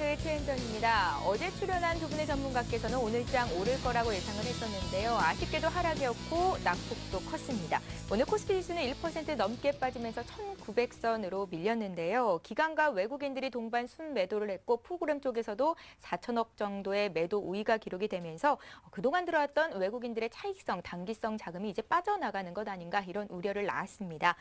스트라이크 최은정입니다. 어제 출연한 두 분의 전문가께서는 오늘장 오를 거라고 예상을 했었는데요. 아쉽게도 하락이었고 낙폭도 컸습니다. 오늘 코스피 지수는 1% 넘게 빠지면서 1900선으로 밀렸는데요. 기관과 외국인들이 동반 순매도를 했고 프로그램 쪽에서도 4천억 정도의 매도 우위가 기록이 되면서 그동안 들어왔던 외국인들의 차익성, 단기성 자금이 이제 빠져나가는 것 아닌가 이런 우려를 낳았습니다.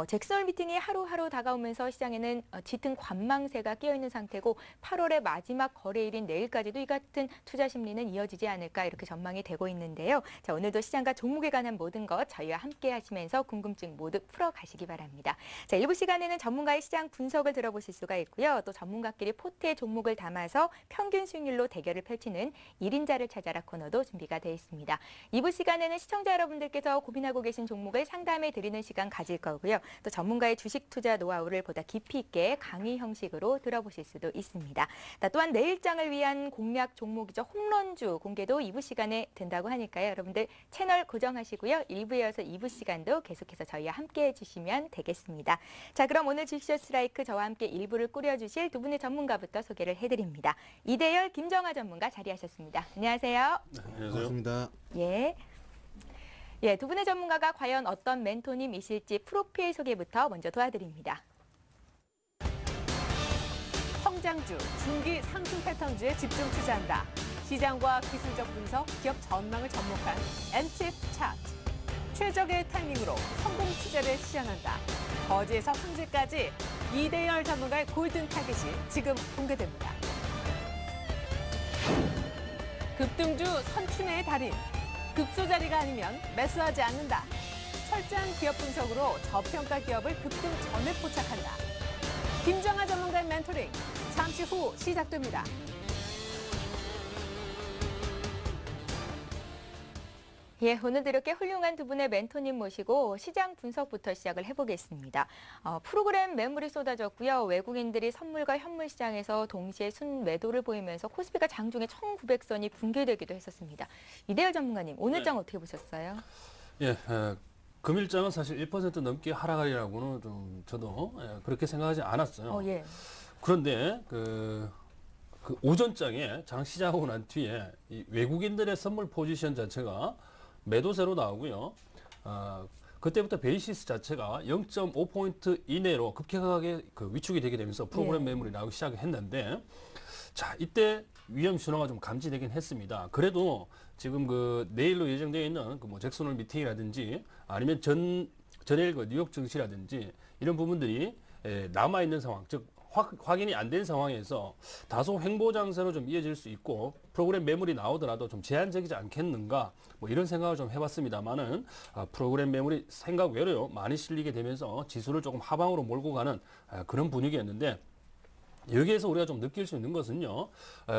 잭슨홀 미팅이 하루하루 다가오면서 시장에는 짙은 관망세가 끼어있는 상태고 8월의 마지막 거래일인 내일까지도 이 같은 투자 심리는 이어지지 않을까 이렇게 전망이 되고 있는데요. 자, 오늘도 시장과 종목에 관한 모든 것 저희와 함께 하시면서 궁금증 모두 풀어가시기 바랍니다. 자, 일부 시간에는 전문가의 시장 분석을 들어보실 수가 있고요. 또 전문가끼리 포트의 종목을 담아서 평균 수익률로 대결을 펼치는 1인자를 찾아라 코너도 준비가 되어 있습니다. 2부 시간에는 시청자 여러분들께서 고민하고 계신 종목을 상담해 드리는 시간 가질 거고요. 또 전문가의 주식 투자 노하우를 보다 깊이 있게 강의 형식으로 들어보실 수도 있습니다. 또한 내일장을 위한 공략 종목이죠. 홈런주 공개도 2부 시간에 된다고 하니까요. 여러분들 채널 고정하시고요. 1부에 이어서 2부 시간도 계속해서 저희와 함께 해주시면 되겠습니다. 자, 그럼 오늘 주식쇼 스트라이크 저와 함께 1부를 꾸려주실 두 분의 전문가부터 소개를 해드립니다. 이대열, 김정아 전문가 자리하셨습니다. 안녕하세요. 네, 안녕하세요. 반갑습니다. 예. 예, 두 분의 전문가가 과연 어떤 멘토님이실지 프로필 소개부터 먼저 도와드립니다. 성장주, 중기 상승 패턴주에 집중 투자한다. 시장과 기술적 분석, 기업 전망을 접목한 MTF 차트. 최적의 타이밍으로 성공 투자를 시전한다. 거지에서 황제까지 이대열 전문가의 골든 타깃이 지금 공개됩니다. 급등주 선춘의 달인. 급소 자리가 아니면 매수하지 않는다. 철저한 기업 분석으로 저평가 기업을 급등 전에 포착한다. 김정아 전문가의 멘토링, 잠시 후 시작됩니다. 예, 오늘도 이렇게 훌륭한 두 분의 멘토님 모시고 시장 분석부터 시작을 해보겠습니다. 프로그램 매물이 쏟아졌고요. 외국인들이 선물과 현물 시장에서 동시에 순매도를 보이면서 코스피가 장중에 1900선이 붕괴되기도 했었습니다. 이대열 전문가님, 오늘 장 어떻게 보셨어요? 예, 금일장은 사실 1% 넘게 하락하리라고는 좀 저도 그렇게 생각하지 않았어요. 예. 그런데 그 오전장에 장 시작하고 난 뒤에 이 외국인들의 선물 포지션 자체가 매도세로 나오고요. 그때부터 베이시스 자체가 0.5포인트 이내로 급격하게 위축이 되게 되면서 프로그램 매물이 나오기 시작했는데, 자, 이때 위험 신호가 좀 감지되긴 했습니다. 그래도 지금 내일로 예정되어 있는 뭐 잭슨홀 미팅이라든지 아니면 전일 뉴욕 증시라든지 이런 부분들이 남아 있는 상황, 즉 확인이 안 된 상황에서 다소 횡보 장세로 좀 이어질 수 있고 프로그램 매물이 나오더라도 좀 제한적이지 않겠는가 뭐 이런 생각을 좀 해봤습니다만은 프로그램 매물이 생각 외로 많이 실리게 되면서 지수를 조금 하방으로 몰고 가는 그런 분위기였는데, 여기에서 우리가 좀 느낄 수 있는 것은요,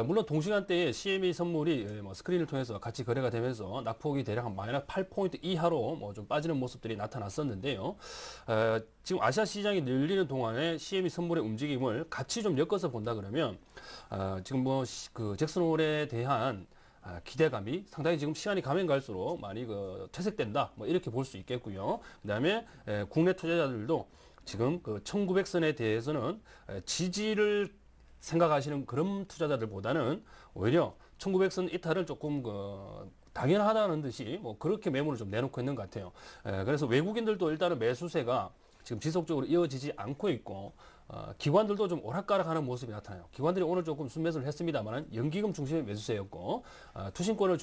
물론 동시간대에 CME 선물이 스크린을 통해서 같이 거래가 되면서 낙폭이 대략 한 마이너스 8포인트 이하로 뭐 좀 빠지는 모습들이 나타났었는데요. 지금 아시아 시장이 늘리는 동안에 CME 선물의 움직임을 같이 좀 엮어서 본다 그러면 지금 뭐 잭슨홀에 대한 기대감이 상당히 지금 시간이 가면 갈수록 많이 퇴색된다, 뭐 이렇게 볼 수 있겠고요. 그다음에 국내 투자자들도 지금 1900선에 대해서는 지지를 생각하시는 그런 투자자들보다는 오히려 1900선 이탈을 조금 당연하다는 듯이 뭐 그렇게 매물을 좀 내놓고 있는 것 같아요. 그래서 외국인들도 일단은 매수세가 지금 지속적으로 이어지지 않고 있고, 기관들도 좀 오락가락하는 모습이 나타나요. 기관들이 오늘 조금 순매수를 했습니다만 연기금 중심의 매수세였고, 투신권을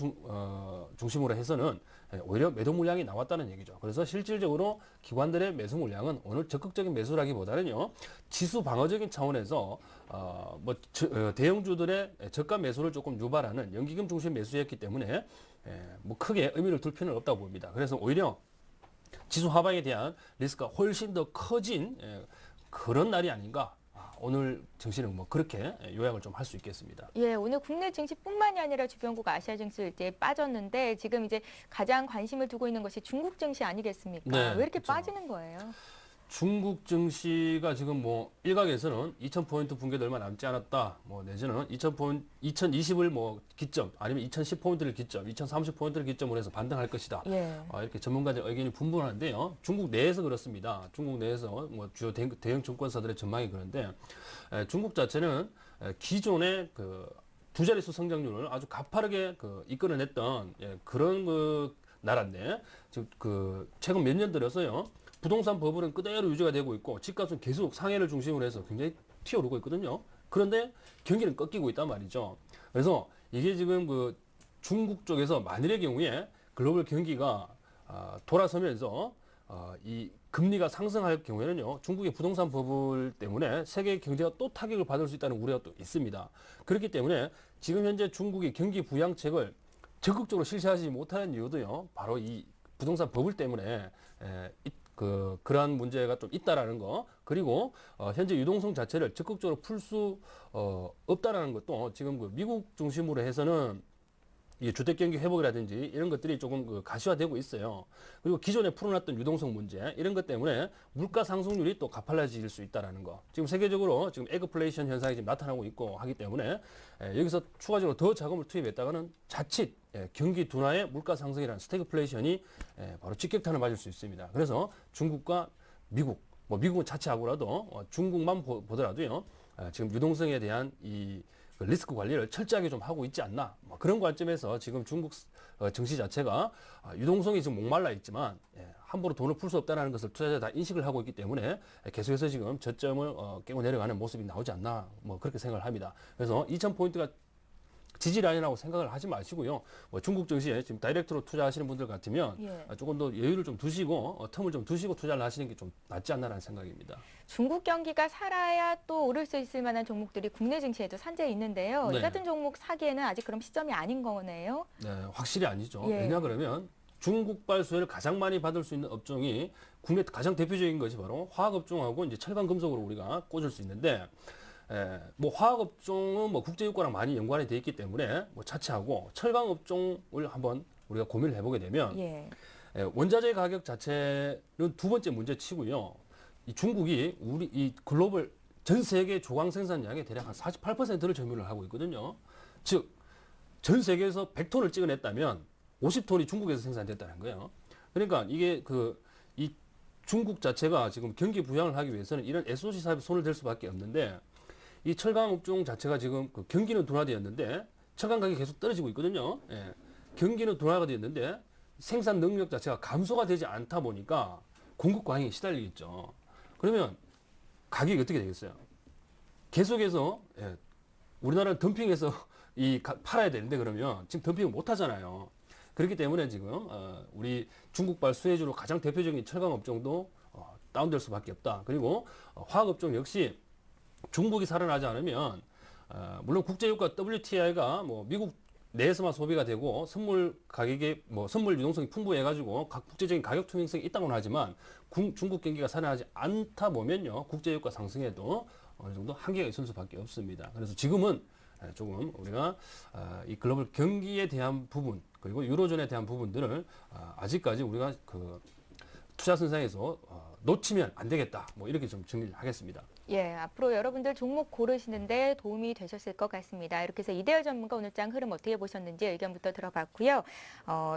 중심으로 해서는 오히려 매도 물량이 나왔다는 얘기죠. 그래서 실질적으로 기관들의 매수 물량은 오늘 적극적인 매수라기보다는요, 지수 방어적인 차원에서 대형주들의 저가 매수를 조금 유발하는 연기금 중심 매수였기 때문에 뭐 크게 의미를 둘 필요는 없다고 봅니다. 그래서 오히려 지수 하방에 대한 리스크가 훨씬 더 커진 그런 날이 아닌가. 오늘 증시는 뭐 그렇게 요약을 좀 할 수 있겠습니다. 예, 오늘 국내 증시뿐만이 아니라 주변국 아시아 증시 일대에 빠졌는데 지금 이제 가장 관심을 두고 있는 것이 중국 증시 아니겠습니까? 네, 왜 이렇게 그렇죠. 빠지는 거예요? 중국 증시가 지금 뭐 일각에서는 2000포인트 붕괴도 얼마 남지 않았다. 뭐 내지는 2020을 뭐 기점, 아니면 2010포인트를 기점, 2030포인트를 기점으로 해서 반등할 것이다. 예. 이렇게 전문가들 의견이 분분한데요. 중국 내에서 그렇습니다. 중국 내에서 뭐 주요 대형 증권사들의 전망이 그런데 중국 자체는 기존의 그 두 자릿수 성장률을 아주 가파르게 이끌어냈던 그런 나라인데 지금 최근 몇 년 들어서요 부동산 버블은 그대로 유지가 되고 있고 집값은 계속 상해를 중심으로 해서 굉장히 튀어오르고 있거든요. 그런데 경기는 꺾이고 있단 말이죠. 그래서 이게 지금 중국 쪽에서 만일의 경우에 글로벌 경기가 돌아서면서 이 금리가 상승할 경우에는요 중국의 부동산 버블 때문에 세계 경제가 또 타격을 받을 수 있다는 우려가 또 있습니다. 그렇기 때문에 지금 현재 중국이 경기 부양책을 적극적으로 실시하지 못하는 이유도요 바로 이 부동산 버블 때문에 그러한 문제가 좀 있다라는 거, 그리고 현재 유동성 자체를 적극적으로 풀 수 없다라는 것도 지금 미국 중심으로 해서는 이 주택 경기 회복이라든지 이런 것들이 조금 가시화되고 있어요. 그리고 기존에 풀어놨던 유동성 문제 이런 것 때문에 물가 상승률이 또 가팔라질 수 있다라는 거. 지금 세계적으로 지금 에그플레이션 현상이 지금 나타나고 있고 하기 때문에 여기서 추가적으로 더 자금을 투입했다가는 자칫 경기 둔화에 물가 상승이라는 스태그플레이션이 바로 직격탄을 맞을 수 있습니다. 그래서 중국과 미국, 미국은 자체하고라도 중국만 보더라도요 지금 유동성에 대한 이 리스크 관리를 철저하게 좀 하고 있지 않나 그런 관점에서 지금 중국 증시 자체가 유동성이 지금 목말라 있지만 함부로 돈을 풀 수 없다는 것을 투자자 다 인식을 하고 있기 때문에 계속해서 지금 저점을 깨고 내려가는 모습이 나오지 않나 그렇게 생각을 합니다. 그래서 2000포인트가 지지라인이라고 생각을 하지 마시고요. 중국 증시에 지금 다이렉트로 투자하시는 분들 같으면 조금 더 여유를 좀 두시고 텀을 좀 두시고 투자를 하시는 게 좀 낫지 않나라는 생각입니다. 중국 경기가 살아야 또 오를 수 있을 만한 종목들이 국내 증시에도 산재해 있는데요. 이 같은 종목 사기에는 아직 그럼 시점이 아닌 거네요? 네, 확실히 아니죠. 왜냐 그러면 중국발 수혜를 가장 많이 받을 수 있는 업종이 국내 가장 대표적인 것이 바로 화학업종하고 이제 철강금속으로 우리가 꽂을 수 있는데 화학업종은 국제유가랑 많이 연관이 돼 있기 때문에 차치하고 철강업종을 한번 우리가 고민을 해보게 되면 원자재 가격 자체는 두 번째 문제치고요. 이 중국이 우리 이 글로벌 전 세계 조광 생산량의 대략 한 48%를 점유를 하고 있거든요. 즉 전 세계에서 100톤을 찍어냈다면 50톤이 중국에서 생산됐다는 거예요. 그러니까 이게 이 중국 자체가 지금 경기 부양을 하기 위해서는 이런 SOC 사업에 손을 댈 수밖에 없는데 이 철강 업종 자체가 지금 경기는 둔화되었는데 철강 가격이 계속 떨어지고 있거든요. 경기는 둔화가 되었는데 생산 능력 자체가 감소가 되지 않다 보니까 공급 과잉에 시달리겠죠. 그러면 가격이 어떻게 되겠어요? 계속해서 우리나라는 덤핑해서 팔아야 되는데 그러면 지금 덤핑을 못 하잖아요. 그렇기 때문에 지금 우리 중국발 수혜주로 가장 대표적인 철강 업종도 다운될 수밖에 없다. 그리고 화학 업종 역시 중국이 살아나지 않으면 물론 국제유가 WTI가 미국 내에서만 소비가 되고 선물 가격에 선물 유동성이 풍부해가지고 각 국제적인 가격 투명성이 있다고는 하지만 중국 경기가 살아나지 않다 보면요 국제유가 상승에도 어느 정도 한계가 있을 수밖에 없습니다. 그래서 지금은 조금 우리가 이 글로벌 경기에 대한 부분 그리고 유로존에 대한 부분들을 아직까지 우리가 투자 선상에서 놓치면 안 되겠다. 이렇게 좀 정리를 하겠습니다. 앞으로 여러분들 종목 고르시는데 도움이 되셨을 것 같습니다. 이렇게 해서 이대열 전문가 오늘 장 흐름 어떻게 보셨는지 의견부터 들어봤고요.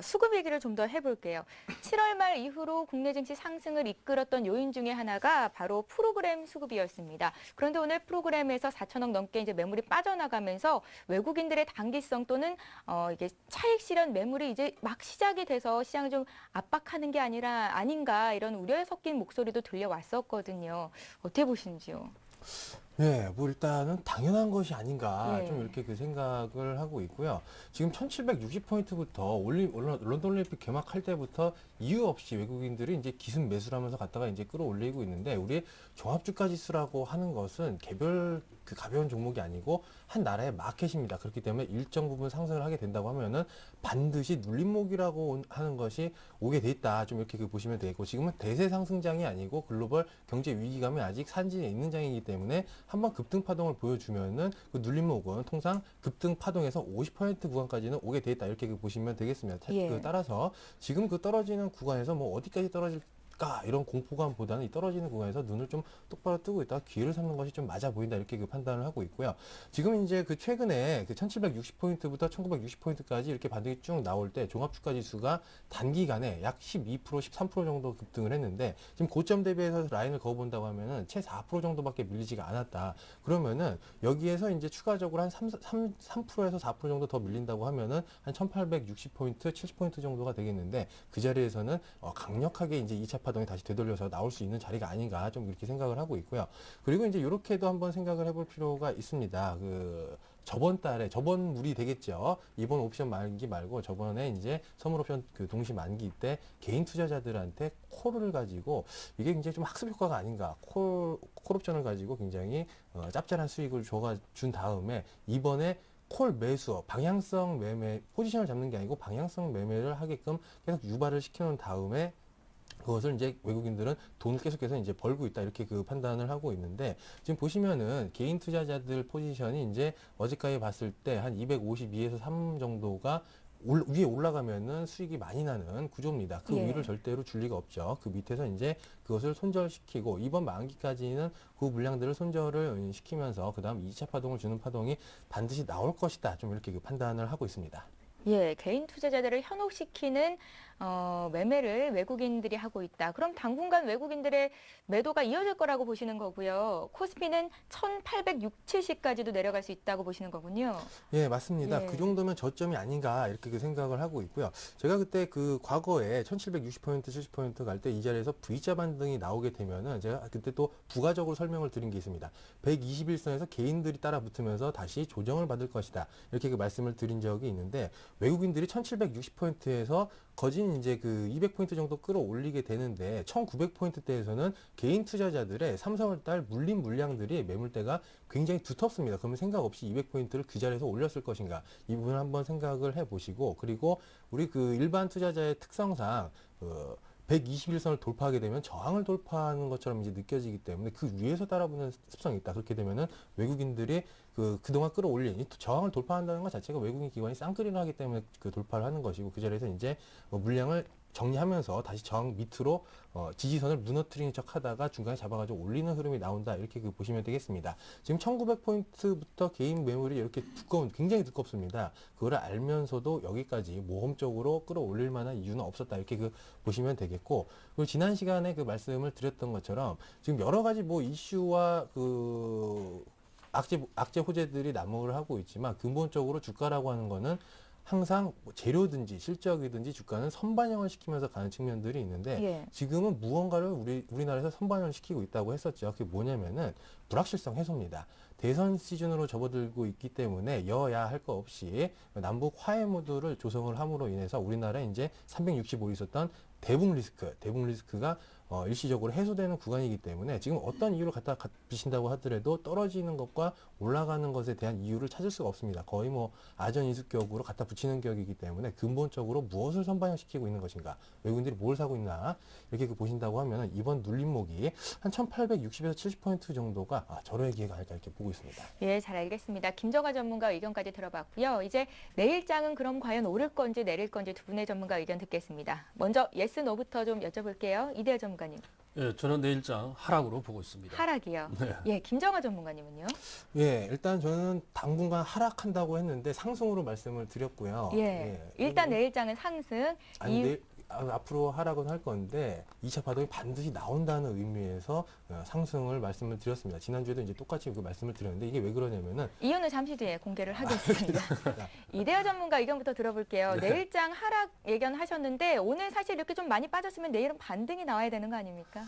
수급 얘기를 좀 더 해볼게요. 7월 말 이후로 국내 증시 상승을 이끌었던 요인 중에 하나가 바로 프로그램 수급이었습니다. 그런데 오늘 프로그램에서 4천억 넘게 이제 매물이 빠져나가면서 외국인들의 단기성 또는 이게 차익 실현 매물이 이제 막 시작이 돼서 시장을 좀 압박하는 게 아닌가 이런 우려에 섞인 목소리도 들려왔었거든요. 어떻게 보시는지요? 네, 일단은 당연한 것이 아닌가 좀 이렇게 생각을 하고 있고요. 지금 1760포인트부터 런던 올림픽 개막할 때부터 이유 없이 외국인들이 이제 기습 매수를 하면서 갔다가 이제 끌어올리고 있는데 우리의 종합주가 지수라고 하는 것은 개별 가벼운 종목이 아니고 한 나라의 마켓입니다. 그렇기 때문에 일정 부분 상승을 하게 된다고 하면은 반드시 눌림목이라고 하는 것이 오게 돼 있다. 좀 이렇게 보시면 되고 지금은 대세 상승장이 아니고 글로벌 경제 위기감이 아직 산진에 있는 장이기 때문에 한번 급등 파동을 보여주면은 그 눌림목은 통상 급등 파동에서 50% 구간까지는 오게 돼 있다. 이렇게 보시면 되겠습니다. 따라서 지금 떨어지는 구간에서 어디까지 떨어질 않을까 이런 공포감보다는 이 떨어지는 구간에서 눈을 좀 똑바로 뜨고 있다가 기회를 삼는 것이 좀 맞아 보인다 이렇게 그 판단을 하고 있고요. 지금 이제 그 최근에 그 1760포인트부터 1960포인트까지 이렇게 반등이 쭉 나올 때 종합주가 지수가 단기간에 약 12%, 13% 정도 급등을 했는데 지금 고점 대비해서 라인을 그어본다고 하면은 채 4% 정도밖에 밀리지가 않았다. 그러면은 여기에서 이제 추가적으로 한 3%에서 4% 정도 더 밀린다고 하면은 한 1860포인트, 70포인트 정도가 되겠는데 그 자리에서는 강력하게 이제 2차 파동이 다시 되돌려서 나올 수 있는 자리가 아닌가 좀 이렇게 생각을 하고 있고요. 그리고 이제 이렇게도 한번 생각을 해볼 필요가 있습니다. 저번 물이 되겠죠. 이번 옵션 만기 말고 저번에 이제 선물 옵션 그 동시 만기 때 개인 투자자들한테 콜을 가지고 이게 굉장히 좀 학습 효과가 아닌가. 콜 옵션을 가지고 굉장히 짭짤한 수익을 준 다음에 이번에 콜 매수, 방향성 매매, 포지션을 잡는 게 아니고 방향성 매매를 하게끔 계속 유발을 시켜놓은 다음에 그것을 이제 외국인들은 돈을 계속해서 이제 벌고 있다 이렇게 그 판단을 하고 있는데 지금 보시면은 개인 투자자들 포지션이 이제 어제까지 봤을 때 한 252에서 3 정도가 위에 올라가면은 수익이 많이 나는 구조입니다. 그 예. 위를 절대로 줄 리가 없죠. 그 밑에서 이제 그것을 손절시키고 이번 만기까지는 그 물량들을 손절을 시키면서 그다음 2차 파동을 주는 파동이 반드시 나올 것이다. 좀 이렇게 그 판단을 하고 있습니다. 예, 개인 투자자들을 현혹시키는 매매를 외국인들이 하고 있다. 그럼 당분간 외국인들의 매도가 이어질 거라고 보시는 거고요. 코스피는 1860, 70까지도 내려갈 수 있다고 보시는 거군요. 예, 맞습니다. 예. 그 정도면 저점이 아닌가 이렇게 그 생각을 하고 있고요. 제가 그때 그 과거에 1760포인트, 70포인트 갈 때 이 자리에서 V자 반등이 나오게 되면은 제가 그때 또 부가적으로 설명을 드린 게 있습니다. 121선에서 개인들이 따라 붙으면서 다시 조정을 받을 것이다. 이렇게 그 말씀을 드린 적이 있는데 외국인들이 1760포인트에서 거진 이제 그 200포인트 정도 끌어올리게 되는데 1900포인트대에서는 개인 투자자들의 3, 4월달 물린 물량들이 매물대가 굉장히 두텁습니다. 그러면 생각 없이 200포인트를 그 자리에서 올렸을 것인가 이 부분을 한번 생각을 해보시고 그리고 우리 그 일반 투자자의 특성상 121선을 돌파하게 되면 저항을 돌파하는 것처럼 이제 느껴지기 때문에 그 위에서 따라붙는 습성이 있다. 그렇게 되면은 외국인들이 그동안 끌어올린 이 저항을 돌파한다는 것 자체가 외국인 기관이 쌍끌이를 하기 때문에 그 돌파를 하는 것이고 그 자리에서 이제 물량을 정리하면서 다시 저항 밑으로 지지선을 무너뜨리는 척 하다가 중간에 잡아가지고 올리는 흐름이 나온다. 이렇게 그 보시면 되겠습니다. 지금 1900포인트부터 개인 매물이 이렇게 굉장히 두껍습니다. 그걸 알면서도 여기까지 모험적으로 끌어올릴 만한 이유는 없었다. 이렇게 그 보시면 되겠고 그리고 지난 시간에 그 말씀을 드렸던 것처럼 지금 여러 가지 뭐 이슈와 악재 호재들이 난무를 하고 있지만 근본적으로 주가라고 하는 거는 항상 재료든지 실적이든지 주가는 선반영을 시키면서 가는 측면들이 있는데 예. 지금은 무언가를 우리나라에서 선반영을 시키고 있다고 했었죠. 그게 뭐냐면은 불확실성 해소입니다. 대선 시즌으로 접어들고 있기 때문에 여야 할 거 없이 남북 화해 모드를 조성을 함으로 인해서 우리나라에 이제 365일 있었던 대북 리스크가 일시적으로 해소되는 구간이기 때문에 지금 어떤 이유를 갖다 비신다고 하더라도 떨어지는 것과 올라가는 것에 대한 이유를 찾을 수가 없습니다. 거의 뭐 아전인수격으로 갖다 붙이는 격이기 때문에 근본적으로 무엇을 선반영시키고 있는 것인가, 외국인들이 뭘 사고 있나 이렇게 보신다고 하면 이번 눌림목이 한 1860에서 70포인트 정도가 절호의 기회가 아닐까 이렇게 보고 있습니다. 예, 잘 알겠습니다. 김정아 전문가 의견까지 들어봤고요. 이제 내일장은 그럼 과연 오를 건지 내릴 건지 두 분의 전문가 의견 듣겠습니다. 먼저 예스 노부터 좀 여쭤볼게요. 이대호 전문가님. 예, 저는 내일장 하락으로 보고 있습니다. 하락이요. 네. 예, 김정아 전문가님은요? 예, 일단 저는 당분간 하락한다고 했는데 상승으로 말씀을 드렸고요. 예, 일단 내일장은 상승. 앞으로 하락은 할 건데 2차 파동이 반드시 나온다는 의미에서 상승을 말씀을 드렸습니다. 지난주에도 이제 똑같이 그 말씀을 드렸는데 이게 왜 그러냐면은 이유는 잠시 뒤에 공개를 하겠습니다. 이대호 전문가 의견부터 들어볼게요. 네. 내일장 하락 예견하셨는데 오늘 사실 이렇게 좀 많이 빠졌으면 내일은 반등이 나와야 되는 거 아닙니까?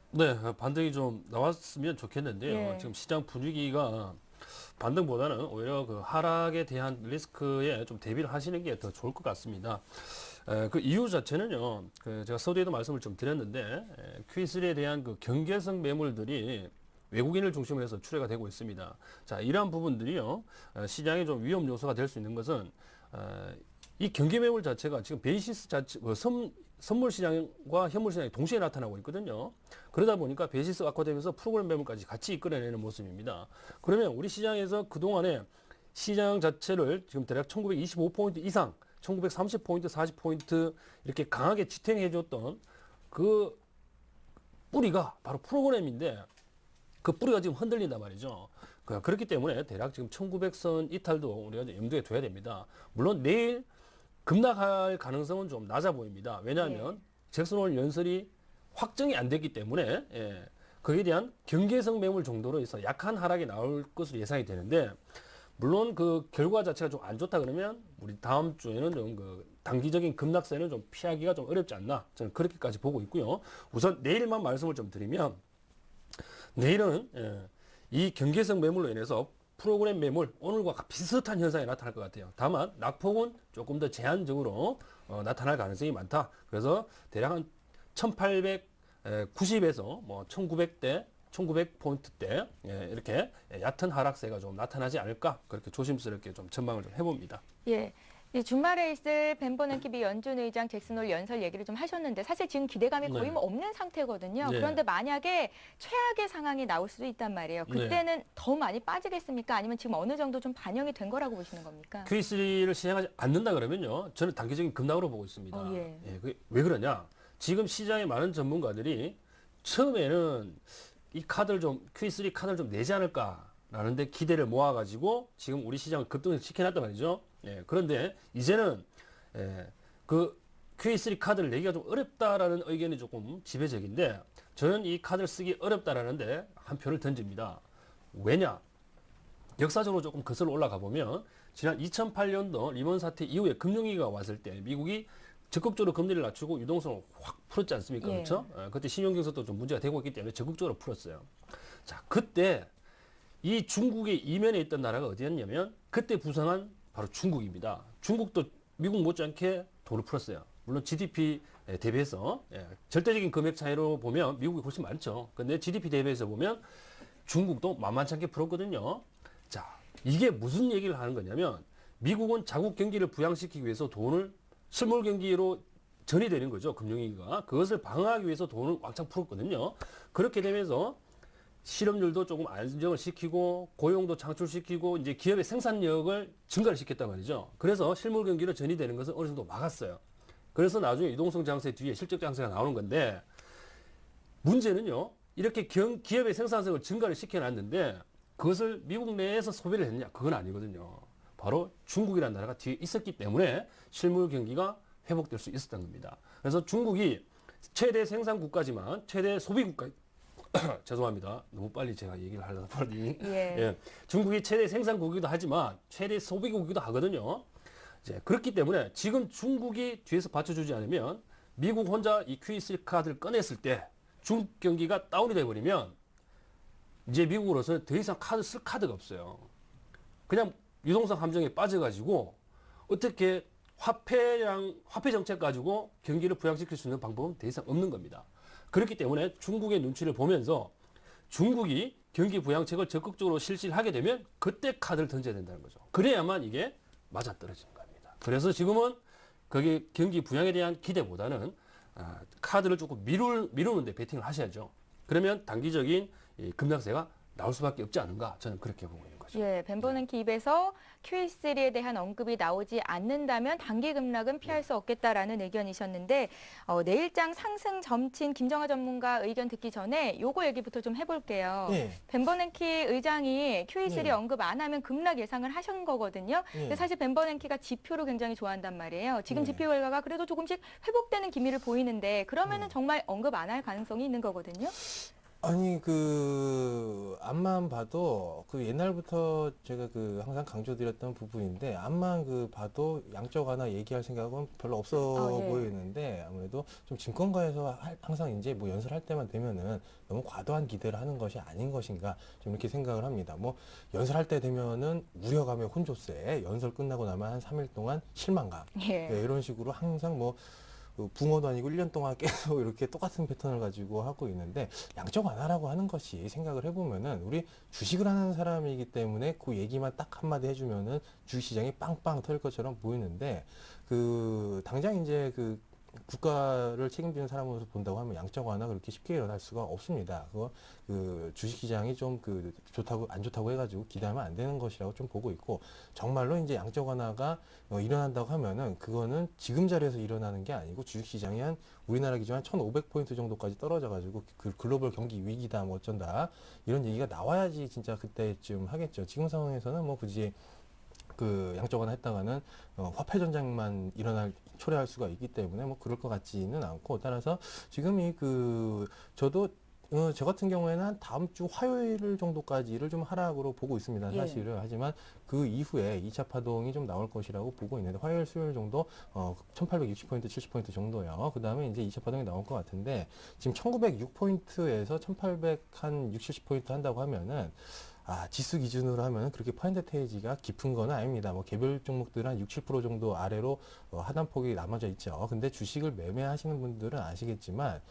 네, 반등이 좀 나왔으면 좋겠는데요. 예. 지금 시장 분위기가 반등보다는 오히려 그 하락에 대한 리스크에 좀 대비를 하시는 게 더 좋을 것 같습니다. 그 이유 자체는요, 제가 서두에도 말씀을 좀 드렸는데, Q3에 대한 그 경계성 매물들이 외국인을 중심으로 해서 출회가 되고 있습니다. 자, 이러한 부분들이요, 시장에 좀 위험 요소가 될 수 있는 것은, 이 경계 매물 자체가 지금 베이시스 자체, 선물 시장과 현물 시장이 동시에 나타나고 있거든요. 그러다 보니까 베이시스가 악화되면서 프로그램 매물까지 같이 이끌어내는 모습입니다. 그러면 우리 시장에서 그동안에 시장 자체를 지금 대략 1925포인트 이상, 1930포인트, 40포인트 이렇게 강하게 지탱해 줬던 그 뿌리가 바로 프로그램인데 그 뿌리가 지금 흔들린단 말이죠. 그렇기 때문에 대략 지금 1900선 이탈도 우리가 염두에 둬야 됩니다. 물론 내일 급락할 가능성은 좀 낮아 보입니다. 왜냐하면 잭슨홀 연설이 확정이 안 됐기 때문에 거기에 대한 경계성 매물 정도로 해서 약한 하락이 나올 것으로 예상이 되는데 물론 그 결과 자체가 좀 안 좋다 그러면 우리 다음 주에는 좀 그 단기적인 급락세는 좀 피하기가 좀 어렵지 않나 저는 그렇게까지 보고 있고요. 우선 내일만 말씀을 좀 드리면 내일은 이 경계성 매물로 인해서 프로그램 매물 오늘과 비슷한 현상이 나타날 것 같아요. 다만 낙폭은 조금 더 제한적으로 나타날 가능성이 많다. 그래서 대략 한 1890에서 뭐 1900대 1900포인트대 이렇게 얕은 하락세가 좀 나타나지 않을까 그렇게 조심스럽게 좀 전망을 좀 해봅니다. 예. 이 주말에 있을 벤 버냉키 미 연준 의장 잭슨홀 연설 얘기를 좀 하셨는데 사실 지금 기대감이 거의 네. 뭐 없는 상태거든요. 네. 그런데 만약에 최악의 상황이 나올 수도 있단 말이에요. 그때는 더 많이 빠지겠습니까? 아니면 지금 어느 정도 좀 반영이 된 거라고 보시는 겁니까? QE3를 시행하지 않는다 그러면요. 저는 단기적인 급락으로 보고 있습니다. 예. 그게 왜 그러냐? 지금 시장의 많은 전문가들이 처음에는 이 카드를 좀 QE3 카드를 좀 내지 않을까라는 데 기대를 모아가지고 지금 우리 시장을 급등을 시켜놨단 말이죠. 그런데 이제는 그 QE3 카드를 내기가 좀 어렵다라는 의견이 조금 지배적인데 저는 이 카드를 쓰기 어렵다라는데 한 표를 던집니다. 왜냐? 역사적으로 조금 거슬러 올라가 보면 지난 2008년도 리먼 사태 이후에 금융위기가 왔을 때 미국이 적극적으로 금리를 낮추고 유동성을 확 풀었지 않습니까? 그렇죠? 그때 신용경색도 좀 문제가 되고 있기 때문에 적극적으로 풀었어요. 자, 그때 이 중국의 이면에 있던 나라가 어디였냐면 그때 부상한 바로 중국입니다. 중국도 미국 못지않게 돈을 풀었어요. 물론 GDP 대비해서 절대적인 금액 차이로 보면 미국이 훨씬 많죠. 근데 GDP 대비해서 보면 중국도 만만치 않게 풀었거든요. 자, 이게 무슨 얘기를 하는 거냐면 미국은 자국 경기를 부양시키기 위해서 돈을 실물 경기로 전이 되는 거죠. 금융위기가. 그것을 방어하기 위해서 돈을 왕창 풀었거든요. 그렇게 되면서 실업률도 조금 안정을 시키고 고용도 창출시키고 이제 기업의 생산력을 증가를 시켰단 말이죠. 그래서 실물 경기로 전이 되는 것을 어느 정도 막았어요. 그래서 나중에 유동성 장세 뒤에 실적 장세가 나오는 건데 문제는요. 이렇게 기업의 생산성을 증가를 시켜놨는데 그것을 미국 내에서 소비를 했느냐? 그건 아니거든요. 바로 중국이라는 나라가 뒤에 있었기 때문에 실물 경기가 회복될 수 있었던 겁니다. 그래서 중국이 최대 생산 국가지만 최대 소비 국가 죄송합니다. 너무 빨리 제가 얘기를 하려다 보니 중국이 최대 생산국이기도 하지만 최대 소비국이기도 하거든요. 이제 그렇기 때문에 지금 중국이 뒤에서 받쳐주지 않으면 미국 혼자 이 QE3 카드를 꺼냈을 때 중국 경기가 다운이 돼버리면 이제 미국으로서는 더 이상 쓸 카드가 없어요. 그냥 유동성 함정에 빠져가지고 어떻게 화폐 정책 가지고 경기를 부양시킬 수 있는 방법은 더 이상 없는 겁니다. 그렇기 때문에 중국의 눈치를 보면서 중국이 경기 부양책을 적극적으로 실시를 하게 되면 그때 카드를 던져야 된다는 거죠. 그래야만 이게 맞아떨어지는 겁니다. 그래서 지금은 거기 경기 부양에 대한 기대보다는 카드를 조금 미루는데 베팅을 하셔야죠. 그러면 단기적인 급락세가 나올 수밖에 없지 않은가 저는 그렇게 보고 있는 거죠. 예, 벤 버냉키 입에서 QE3에 대한 언급이 나오지 않는다면 단기 급락은 피할 수 없겠다라는 의견이셨는데 내일장 상승 점친 김정하 전문가 의견 듣기 전에 요거 얘기부터 좀 해볼게요. 벤 버냉키 의장이 QE3 언급 안 하면 급락 예상을 하신 거거든요. 근데 사실 벤 버냉키가 지표를 굉장히 좋아한단 말이에요. 지금 지표 결과가 그래도 조금씩 회복되는 기미를 보이는데 그러면은 정말 언급 안 할 가능성이 있는 거거든요. 아니 그 앞만 봐도 그 옛날부터 제가 그 항상 강조드렸던 부분인데 앞만 그 봐도 양적 완화 얘기할 생각은 별로 없어 보이는데 아무래도 좀 증권가에서 항상 이제 뭐 연설할 때만 되면은 너무 과도한 기대를 하는 것이 아닌 것인가 좀 이렇게 생각을 합니다. 뭐 연설할 때 되면은 우려감의 혼조세, 연설 끝나고 나면 한 3일 동안 실망감 이런 식으로 항상 뭐 붕어도 아니고 1년 동안 계속 이렇게 똑같은 패턴을 가지고 하고 있는데 양적 완화라고 하는 것이 생각을 해보면은 우리 주식을 하는 사람이기 때문에 그 얘기만 딱 한마디 해주면은 주식시장이 빵빵 터질 것처럼 보이는데 그 당장 이제 그 국가를 책임지는 사람으로서 본다고 하면 양적 완화 그렇게 쉽게 일어날 수가 없습니다. 그거 그 주식시장이 좀 그 좋다고 안 좋다고 해가지고 기대하면 안 되는 것이라고 좀 보고 있고 정말로 이제 양적 완화가 일어난다고 하면은 그거는 지금 자리에서 일어나는 게 아니고 주식시장이 한 우리나라 기준 한 1,500포인트 정도까지 떨어져가지고 그 글로벌 경기 위기다 뭐 어쩐다 이런 얘기가 나와야지 진짜 그때쯤 하겠죠. 지금 상황에서는 뭐 굳이 그 양적 완화 했다가는 화폐 전쟁만 초래할 수가 있기 때문에 뭐 그럴 것 같지는 않고 따라서 지금 저도 저 같은 경우에는 한 다음 주 화요일 정도까지를 좀 하락으로 보고 있습니다. 예. 사실은. 하지만 그 이후에 2차 파동이 좀 나올 것이라고 보고 있는데 화요일, 수요일 정도 1860포인트, 70포인트 정도요. 그 다음에 이제 2차 파동이 나올 것 같은데 지금 1906포인트에서 1860, 70포인트 한다고 하면은 지수 기준으로 하면 그렇게 퍼센테이지가 깊은 건 아닙니다. 뭐 개별 종목들은 한 6, 7% 정도 아래로 하단폭이 나눠져 있죠. 근데 주식을 매매하시는 분들은 아시겠지만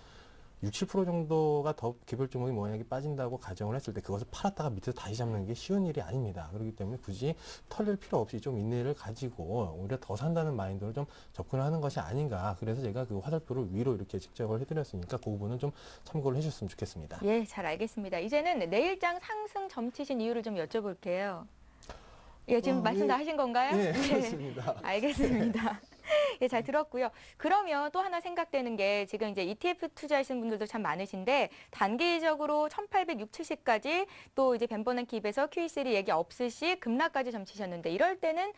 6, 7% 정도가 더 개별 종목이 만약에 빠진다고 가정을 했을 때 그것을 팔았다가 밑에서 다시 잡는 게 쉬운 일이 아닙니다. 그렇기 때문에 굳이 털릴 필요 없이 좀 인내를 가지고 오히려 더 산다는 마인드로 좀 접근을 하는 것이 아닌가. 그래서 제가 그 화살표를 위로 이렇게 측정을 해드렸으니까 그 부분은 좀 참고를 해주셨으면 좋겠습니다. 예, 잘 알겠습니다. 이제는 내일장 상승 점치신 이유를 좀 여쭤볼게요. 예, 지금 말씀 다 하신 건가요? 네, 그렇습니다. 알겠습니다. 예, 잘 들었고요. 그러면 또 하나 생각되는 게 지금 이제 ETF 투자하시는 분들도 참 많으신데 단기적으로 1860, 70까지 또 이제 벤버넌 킵에서 QE3 얘기 없으시 급락까지 점치셨는데 이럴 때는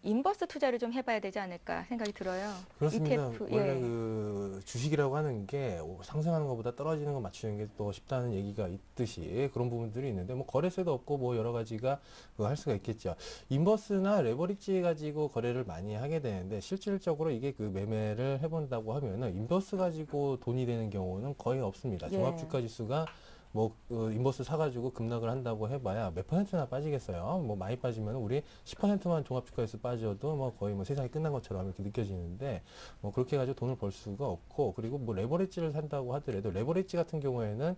인버스 투자를 좀 해봐야 되지 않을까 생각이 들어요. 그렇습니다. ETF, 원래 예. 그 주식이라고 하는 게 상승하는 것보다 떨어지는 거 맞추는 게 또 쉽다는 얘기가 있듯이 그런 부분들이 있는데 뭐 거래세도 없고 뭐 여러 가지가 할 수가 있겠죠. 인버스나 레버리지 가지고 거래를 많이 하게 되는데 실질적으로 이게 그 매매를 해본다고 하면은 인버스 가지고 돈이 되는 경우는 거의 없습니다. 예. 종합주가 지수가 뭐 인버스 사가지고 급락을 한다고 해봐야 몇 퍼센트나 빠지겠어요. 뭐 많이 빠지면 우리 10%만 종합주가에서 빠져도 뭐 거의 뭐 세상이 끝난 것처럼 이렇게 느껴지는데 뭐 그렇게 해가지고 돈을 벌 수가 없고 그리고 뭐 레버리지를 산다고 하더라도 레버리지 같은 경우에는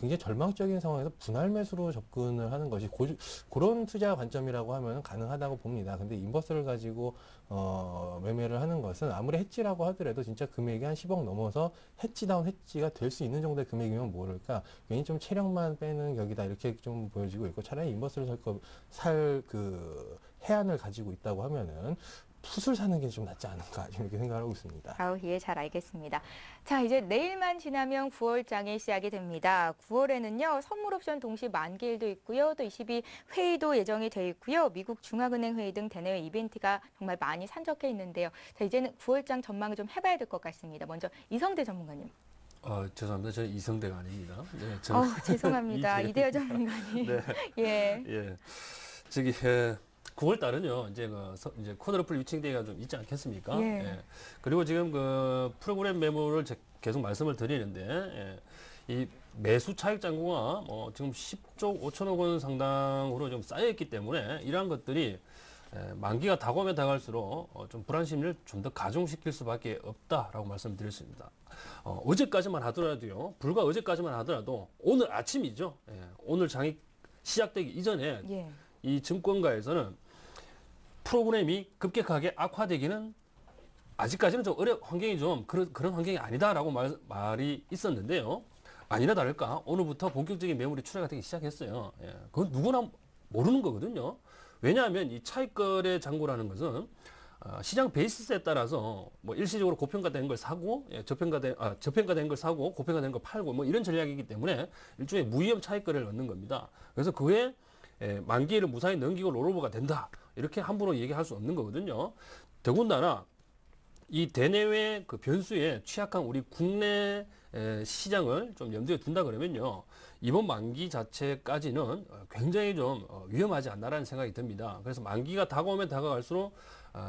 굉장히 절망적인 상황에서 분할 매수로 접근을 하는 것이 그런 투자 관점이라고 하면 가능하다고 봅니다. 근데 인버스를 가지고 매매를 하는 것은 아무리 해지라고 하더라도 진짜 금액이 한 10억 넘어서 해지다운 해지가 될 수 있는 정도의 금액이면 모를까 괜히 좀 체력만 빼는 격이다 이렇게 좀 보여지고 있고 차라리 인버스를 살 그 해안을 가지고 있다고 하면은 풋을 사는 게 좀 낫지 않을까 이렇게 생각을 하고 있습니다. 예, 잘 알겠습니다. 자, 이제 내일만 지나면 9월장이 시작이 됩니다. 9월에는요, 선물 옵션 동시 만기일도 있고요. 또 22 회의도 예정이 돼 있고요. 미국 중앙은행 회의 등 대내외 이벤트가 정말 많이 산적해 있는데요. 자, 이제는 9월장 전망을 좀 해봐야 될 것 같습니다. 먼저 이성대 전문가님. 죄송합니다. 저는 이성대가 아닙니다. 네, 죄송합니다. 이대열 전문가님. 네. 예. 예. 저기 9월 달은요. 이제 쿼드러플 위칭데이가 좀 있지 않겠습니까? 예. 그리고 지금 그 프로그램 매물을 계속 말씀을 드리는데 이 매수 차익 잔고가 지금 10조 5천억 원 상당으로 좀 쌓여 있기 때문에 이러한 것들이 만기가 다가오면 다가갈수록 좀 불안 심리를 좀 더 가중시킬 수밖에 없다라고 말씀드렸습니다. 어제까지만 하더라도요. 불과 어제까지만 하더라도 오늘 아침이죠. 오늘 장이 시작되기 이전에 예. 이 증권가에서는 프로그램이 급격하게 악화되기는 아직까지는 좀 환경이 좀 그런 환경이 아니다라고 말이 있었는데요. 아니나 다를까 오늘부터 본격적인 매물이 출하가 되기 시작했어요. 그건 누구나 모르는 거거든요. 왜냐하면 이 차익거래 잔고라는 것은 시장 베이시스에 따라서 뭐 일시적으로 고평가된 걸 사고 저평가된 걸 사고 고평가된 걸 팔고 뭐 이런 전략이기 때문에 일종의 무위험 차익거래를 얻는 겁니다. 그래서 그에 만기일을 무사히 넘기고 롤오버가 된다 이렇게 함부로 얘기할 수 없는 거거든요. 더군다나 이 대내외 그 변수에 취약한 우리 국내 시장을 좀 염두에 둔다 그러면요. 이번 만기 자체까지는 굉장히 좀 위험하지 않나라는 생각이 듭니다. 그래서 만기가 다가오면 다가갈수록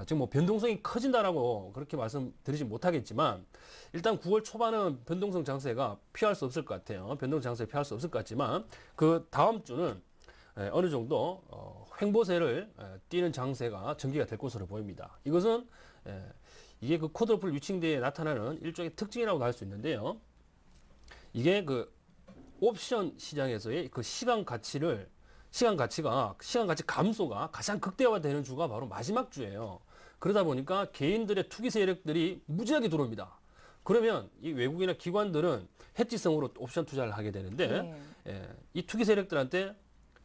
지금 뭐 변동성이 커진다라고 그렇게 말씀드리지 못하겠지만 일단 9월 초반은 변동성 장세가 피할 수 없을 것 같아요. 변동 장세 피할 수 없을 것 같지만 그 다음 주는 어느 정도 횡보세를 띄는 장세가 전개가 될 것으로 보입니다. 이것은 이게 그 쿼드러플 위칭대에 나타나는 일종의 특징이라고 할 수 있는데요. 이게 그 옵션 시장에서의 그 시간 가치 감소가 가장 극대화되는 주가 바로 마지막 주예요. 그러다 보니까 개인들의 투기 세력들이 무지하게 들어옵니다. 그러면 이 외국이나 기관들은 해지성으로 옵션 투자를 하게 되는데 이 투기 세력들한테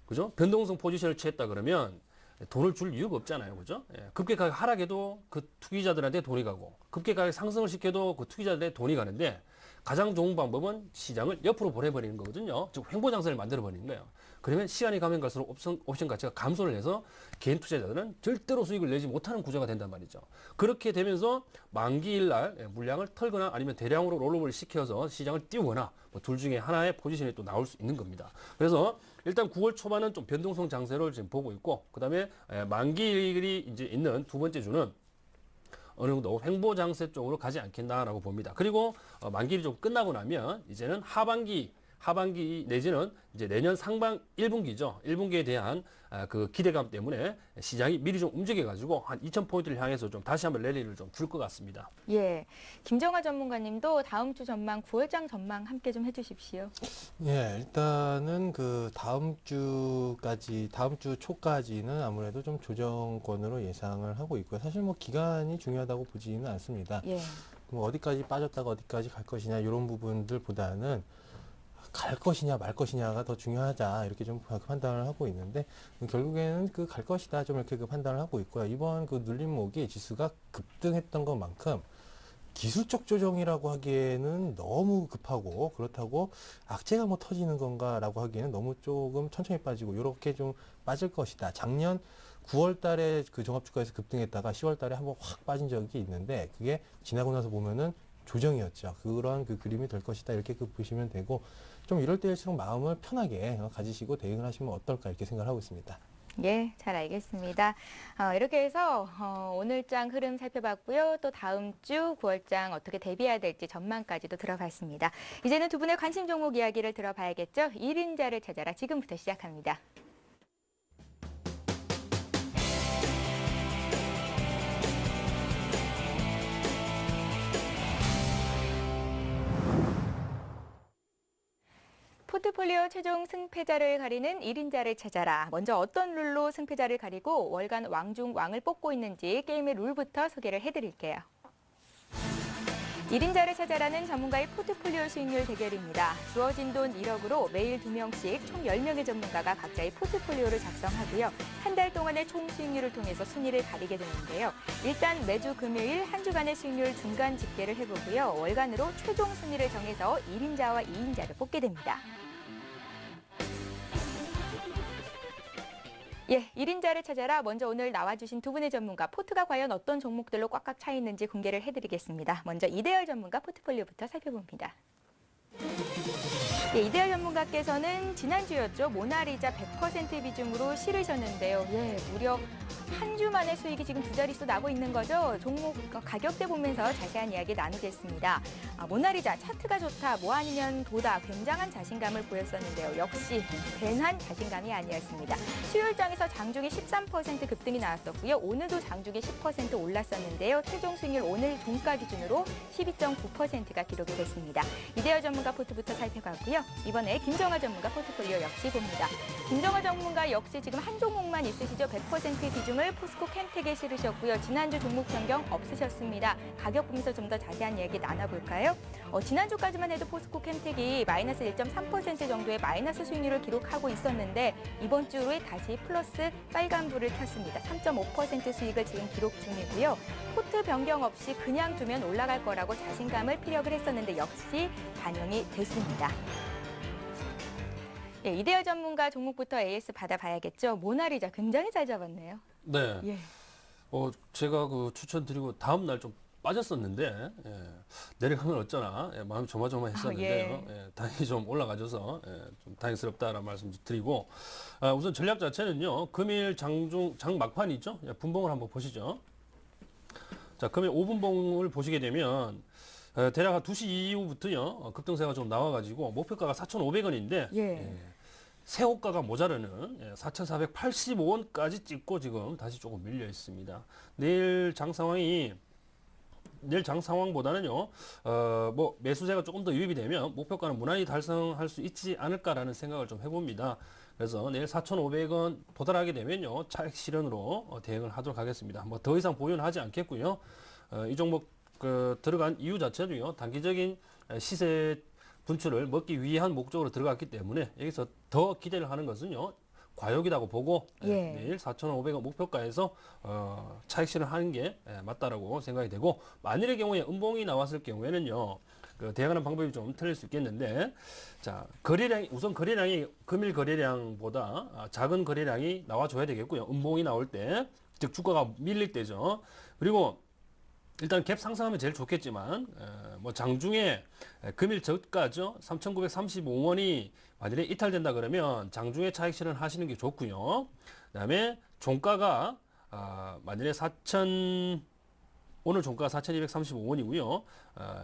그죠? 변동성 포지션을 취했다 그러면 돈을 줄 이유가 없잖아요. 그죠? 급격하게 하락해도 그 투기자들한테 돈이 가고 급격하게 상승을 시켜도 그 투기자들한테 돈이 가는데 가장 좋은 방법은 시장을 옆으로 보내버리는 거거든요. 즉 횡보 장세를 만들어버리는 거예요. 그러면 시간이 가면 갈수록 옵션 가치가 감소를 해서 개인 투자자들은 절대로 수익을 내지 못하는 구조가 된단 말이죠. 그렇게 되면서 만기일 날 물량을 털거나 아니면 대량으로 롤오버를 시켜서 시장을 띄우거나 뭐 둘 중에 하나의 포지션이 또 나올 수 있는 겁니다. 그래서 일단 9월 초반은 좀 변동성 장세를 지금 보고 있고 그다음에 만기일이 이제 있는 두 번째 주는 어느 정도 횡보 장세 쪽으로 가지 않겠나라고 봅니다. 그리고 만기일이 좀 끝나고 나면 이제는 하반기 내지는 이제 내년 상반 1분기죠. 1분기에 대한 그 기대감 때문에 시장이 미리 좀 움직여가지고 한 2,000포인트를 향해서 좀 다시 한번 랠리를 좀 줄 것 같습니다. 예, 김정하 전문가님도 다음 주 전망, 9월장 전망 함께 좀 해주십시오. 예, 일단은 그 다음 주 초까지는 아무래도 좀 조정권으로 예상을 하고 있고요. 사실 뭐 기간이 중요하다고 보지는 않습니다. 예. 뭐 어디까지 빠졌다가 어디까지 갈 것이냐 이런 부분들보다는 갈 것이냐 말 것이냐가 더 중요하다 이렇게 좀 판단을 하고 있는데 결국에는 그 갈 것이다 좀 이렇게 그 판단을 하고 있고요. 이번 그 눌림목이 지수가 급등했던 것만큼 기술적 조정이라고 하기에는 너무 급하고 그렇다고 악재가 뭐 터지는 건가라고 하기에는 너무 조금 천천히 빠지고 이렇게 좀 빠질 것이다. 작년 9월 달에 그 종합주가에서 급등했다가 10월 달에 한번 확 빠진 적이 있는데 그게 지나고 나서 보면은 조정이었죠. 그런 그 그림이 될 것이다. 이렇게 그 보시면 되고 좀 이럴 때일수록 마음을 편하게 가지시고 대응을 하시면 어떨까 이렇게 생각을 하고 있습니다. 예, 잘 알겠습니다. 이렇게 해서 오늘장 흐름 살펴봤고요. 또 다음 주 9월장 어떻게 대비해야 될지 전망까지도 들어봤습니다. 이제는 두 분의 관심 종목 이야기를 들어봐야겠죠. 1인자를 찾아라 지금부터 시작합니다. 포트폴리오 최종 승패자를 가리는 1인자를 찾아라. 먼저 어떤 룰로 승패자를 가리고 월간 왕중 왕을 뽑고 있는지 게임의 룰부터 소개를 해드릴게요. 1인자를 찾아라는 전문가의 포트폴리오 수익률 대결입니다. 주어진 돈 1억으로 매일 2명씩 총 10명의 전문가가 각자의 포트폴리오를 작성하고요. 한 달 동안의 총 수익률을 통해서 순위를 가리게 되는데요. 일단 매주 금요일 한 주간의 수익률 중간 집계를 해보고요. 월간으로 최종 순위를 정해서 1인자와 2인자를 뽑게 됩니다. 예, 1인자를 찾아라. 먼저 오늘 나와주신 두 분의 전문가, 포트가 과연 어떤 종목들로 꽉꽉 차 있는지 공개를 해드리겠습니다. 먼저 이대열 전문가 포트폴리오부터 살펴봅니다. 예, 이대열 전문가께서는 지난주였죠. 모나리자 100% 비중으로 실으셨는데요. 예, 무려 한 주 만에 수익이 지금 두 자릿수 나고 있는 거죠. 종목 가격대 보면서 자세한 이야기 나누겠습니다. 모나리자 차트가 좋다, 뭐 아니면 도다, 굉장한 자신감을 보였었는데요. 역시 괜한 자신감이 아니었습니다. 수요일장에서 장중에 13% 급등이 나왔었고요. 오늘도 장중에 10% 올랐었는데요. 최종 수익률 오늘 종가 기준으로 12.9%가 기록이 됐습니다. 이대열 전문가 포트부터 살펴봤고요. 이번에 김정하 전문가 포트폴리오 역시 봅니다. 김정하 전문가 역시 지금 한 종목만 있으시죠. 100% 비중을 포스코 캠텍에 실으셨고요. 지난주 종목 변경 없으셨습니다. 가격 보면서 좀 더 자세한 이야기 나눠볼까요? 지난주까지만 해도 포스코 캠텍이 마이너스 1.3% 정도의 마이너스 수익률을 기록하고 있었는데 이번 주에 다시 플러스 빨간불을 켰습니다. 3.5% 수익을 지금 기록 중이고요. 포트 변경 없이 그냥 두면 올라갈 거라고 자신감을 피력을 했었는데 역시 반영이 됐습니다. 예, 이대열 전문가 종목부터 AS 받아봐야겠죠. 모나리자 굉장히 잘 잡았네요. 네. 예. 제가 그 추천드리고 다음 날 좀 빠졌었는데 내려가면 어쩌나 마음이 조마조마했었는데요. 다행히 좀 올라가줘서 좀 다행스럽다라는 말씀 드리고 우선 전략 자체는요. 금일 장 막판이 있죠. 분봉을 한번 보시죠. 자, 금일 5분봉을 보시게 되면 대략 한 2시 이후부터요. 급등세가 좀 나와가지고 목표가가 4,500원인데 새 호가가 모자르는 4,485원까지 찍고 지금 다시 조금 밀려 있습니다. 내일 장 상황보다는요, 뭐 매수세가 조금 더 유입이 되면 목표가는 무난히 달성할 수 있지 않을까라는 생각을 좀 해봅니다. 그래서 내일 4,500원 도달하게 되면요, 차익 실현으로 대응을 하도록 하겠습니다. 뭐 더 이상 보유는 하지 않겠고요. 이 종목 들어간 이유 자체도요, 단기적인 시세 분출을 먹기 위한 목적으로 들어갔기 때문에 여기서 더 기대를 하는 것은요, 과욕이라고 보고 내일 4,500원 목표가에서 차익 실현하는 게 맞다라고 생각이 되고, 만일의 경우에 음봉이 나왔을 경우에는요, 대응하는 방법이 좀 틀릴 수 있겠는데, 자, 우선 거래량이 금일 거래량보다 작은 거래량이 나와줘야 되겠고요. 음봉이 나올 때, 즉 주가가 밀릴 때죠. 그리고 일단 갭 상승하면 제일 좋겠지만, 뭐 장중에 금일 저가죠, 3,935원이 만일에 이탈된다 그러면 장중에 차익 실현 하시는 게 좋고요. 그다음에 종가가 만일에 오늘 종가가 4,235원이고요.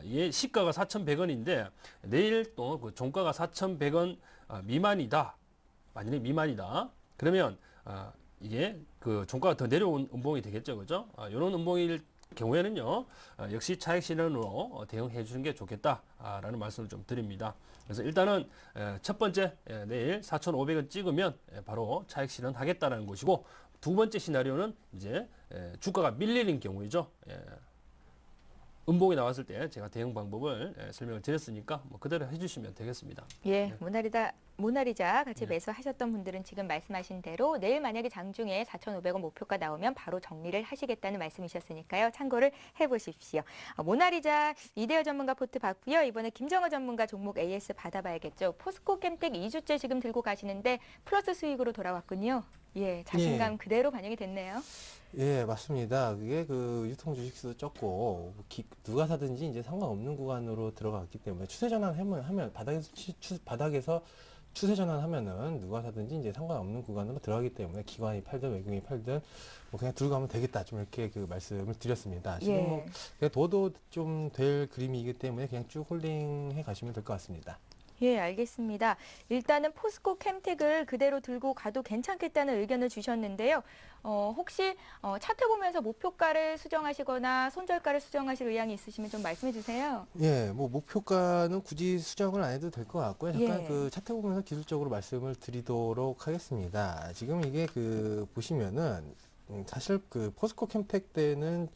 이게 시가가 4,100원인데 내일 또 그 종가가 4,100원 미만이다. 만일에 미만이다. 그러면 이게 그 종가가 더 내려온 음봉이 되겠죠, 그죠? 이런 음봉일 경우에는요, 역시 차익 실현으로 대응해 주는 게 좋겠다라는 말씀을 좀 드립니다. 그래서 일단은 첫 번째, 내일 4,500원 찍으면 바로 차익 실현 하겠다라는 것이고, 두 번째 시나리오는 이제 주가가 밀리는 경우이죠. 음봉이 나왔을 때 제가 대응 방법을 설명을 드렸으니까 뭐 그대로 해주시면 되겠습니다. 예, 모나리자 같이 매수하셨던 분들은 지금 말씀하신 대로 내일 만약에 장중에 4,500원 목표가 나오면 바로 정리를 하시겠다는 말씀이셨으니까요. 참고를 해보십시오. 모나리자 이대호 전문가 포트 봤고요. 이번에 김정호 전문가 종목 AS 받아봐야겠죠. 포스코 캠텍 2주째 지금 들고 가시는데 플러스 수익으로 돌아왔군요. 예, 자신감 그대로 반영이 됐네요. 예, 맞습니다. 그게 그 유통 주식수도 적고 누가 사든지 이제 상관없는 구간으로 들어갔기 때문에 추세 전환하면 바닥에서 추세 전환하면은 누가 사든지 이제 상관없는 구간으로 들어가기 때문에 기관이 팔든 외국인이 팔든 뭐 그냥 들고 가면 되겠다, 좀 이렇게 그 말씀을 드렸습니다. 지금 뭐 그냥 둬도 좀 될 그림이기 때문에 그냥 쭉 홀딩해 가시면 될 것 같습니다. 예, 알겠습니다. 일단은 포스코 캠텍을 그대로 들고 가도 괜찮겠다는 의견을 주셨는데요. 혹시 차트 보면서 목표가를 수정하시거나 손절가를 수정하실 의향이 있으시면 좀 말씀해 주세요. 예, 뭐 목표가는 굳이 수정을 안 해도 될 것 같고요. 잠깐 예. 그 차트 보면서 기술적으로 말씀을 드리도록 하겠습니다. 지금 이게 그 보시면은 사실 그 포스코 캠텍 때는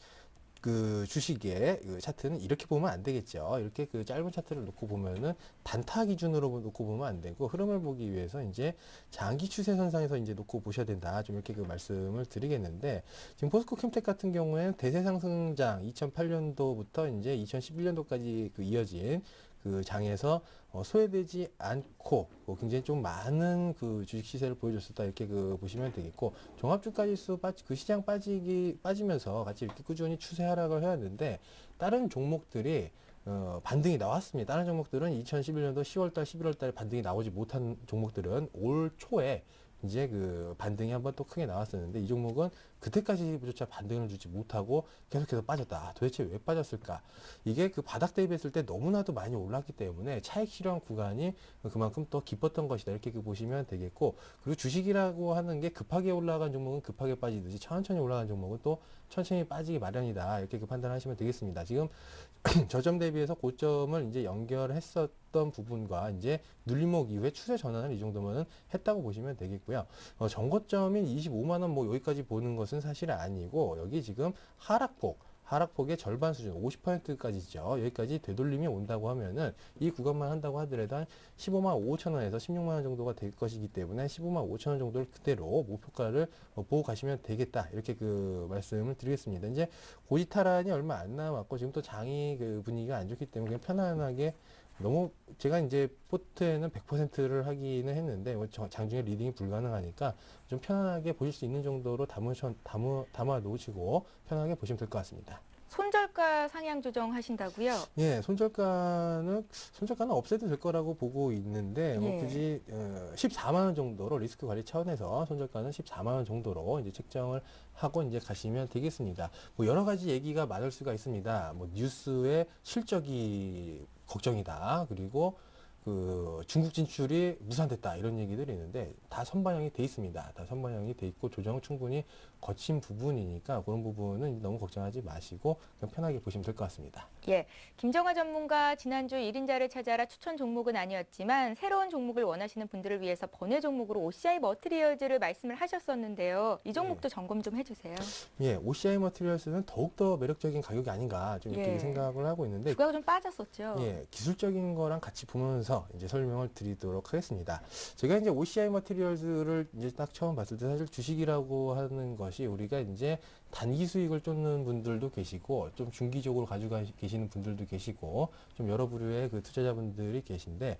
그 주식의 그 차트는 이렇게 보면 안 되겠죠. 이렇게 그 짧은 차트를 놓고 보면은 단타 기준으로 놓고 보면 안 되고, 흐름을 보기 위해서 이제 장기 추세선상에서 이제 놓고 보셔야 된다, 좀 이렇게 그 말씀을 드리겠는데, 지금 포스코 캠텍 같은 경우에는 대세 상승장 2008년도부터 이제 2011년도까지 그 이어진 그 장에서 소외되지 않고 굉장히 좀 많은 그 주식 시세를 보여줬었다, 이렇게 그 보시면 되겠고, 종합주가지수 그 시장 빠지면서 같이 이렇게 꾸준히 추세 하락을 해왔는데, 다른 종목들이 반등이 나왔습니다. 다른 종목들은 2011년도 10월달, 11월달에 반등이 나오지 못한 종목들은 올 초에 이제 그 반등이 한번 또 크게 나왔었는데, 이 종목은 그때까지조차 반등을 주지 못하고 계속해서 빠졌다. 도대체 왜 빠졌을까? 이게 그 바닥 대비했을 때 너무나도 많이 올랐기 때문에 차익 실현 구간이 그만큼 또 깊었던 것이다, 이렇게 그 보시면 되겠고, 그리고 주식이라고 하는 게 급하게 올라간 종목은 급하게 빠지듯이 천천히 올라간 종목은 또 천천히 빠지기 마련이다, 이렇게 그 판단하시면 되겠습니다. 지금 저점 대비해서 고점을 이제 연결했었던 부분과 이제 눌림목 이후에 추세 전환을 이 정도면은 했다고 보시면 되겠고요. 전고점인 25만 원 뭐 여기까지 보는 것은 사실 아니고, 여기 지금 하락폭의 절반 수준 50%까지죠. 여기까지 되돌림이 온다고 하면은 이 구간만 한다고 하더라도 한 15만 5천 원에서 16만 원 정도가 될 것이기 때문에 15만 5천 원 정도를 그대로 목표가를 보고 가시면 되겠다, 이렇게 그 말씀을 드리겠습니다. 이제 고지 탈환이 얼마 안 남았고, 지금 또 장이 그 분위기가 안 좋기 때문에 그냥 편안하게, 너무 제가 이제 포트에는 100%를 하기는 했는데 장중에 리딩이 불가능하니까 좀 편안하게 보실 수 있는 정도로 담아 놓으시고 편하게 보시면 될 것 같습니다. 손절가 상향 조정하신다고요? 예, 손절가는 없애도 될 거라고 보고 있는데, 뭐 굳이 14만 원 정도로 리스크 관리 차원에서 손절가는 14만 원 정도로 이제 책정을 하고 이제 가시면 되겠습니다. 뭐 여러 가지 얘기가 많을 수가 있습니다. 뭐 뉴스의 실적이 걱정이다, 그리고 그 중국 진출이 무산됐다 이런 얘기들이 있는데 다 선반영이 돼 있습니다. 다 선반영이 돼 있고 조정은 충분히 거친 부분이니까 그런 부분은 너무 걱정하지 마시고 그냥 편하게 보시면 될 것 같습니다. 예, 김정화 전문가 지난주 1인자를 찾아라 추천 종목은 아니었지만 새로운 종목을 원하시는 분들을 위해서 번외 종목으로 OCI 머티리얼즈를 말씀을 하셨었는데요. 이 종목도 점검 좀 해주세요. 예, OCI 머티리얼스는 더욱더 매력적인 가격이 아닌가 좀 이렇게 예. 생각을 하고 있는데 주가가 좀 빠졌었죠. 예, 기술적인 거랑 같이 보면서 이제 설명을 드리도록 하겠습니다. 제가 이제 OCI 머티리얼즈를 이제 딱 처음 봤을 때 사실 주식이라고 하는 것이 우리가 이제 단기 수익을 쫓는 분들도 계시고 좀 중기적으로 가지고 계시는 분들도 계시고 좀 여러 부류의 그 투자자분들이 계신데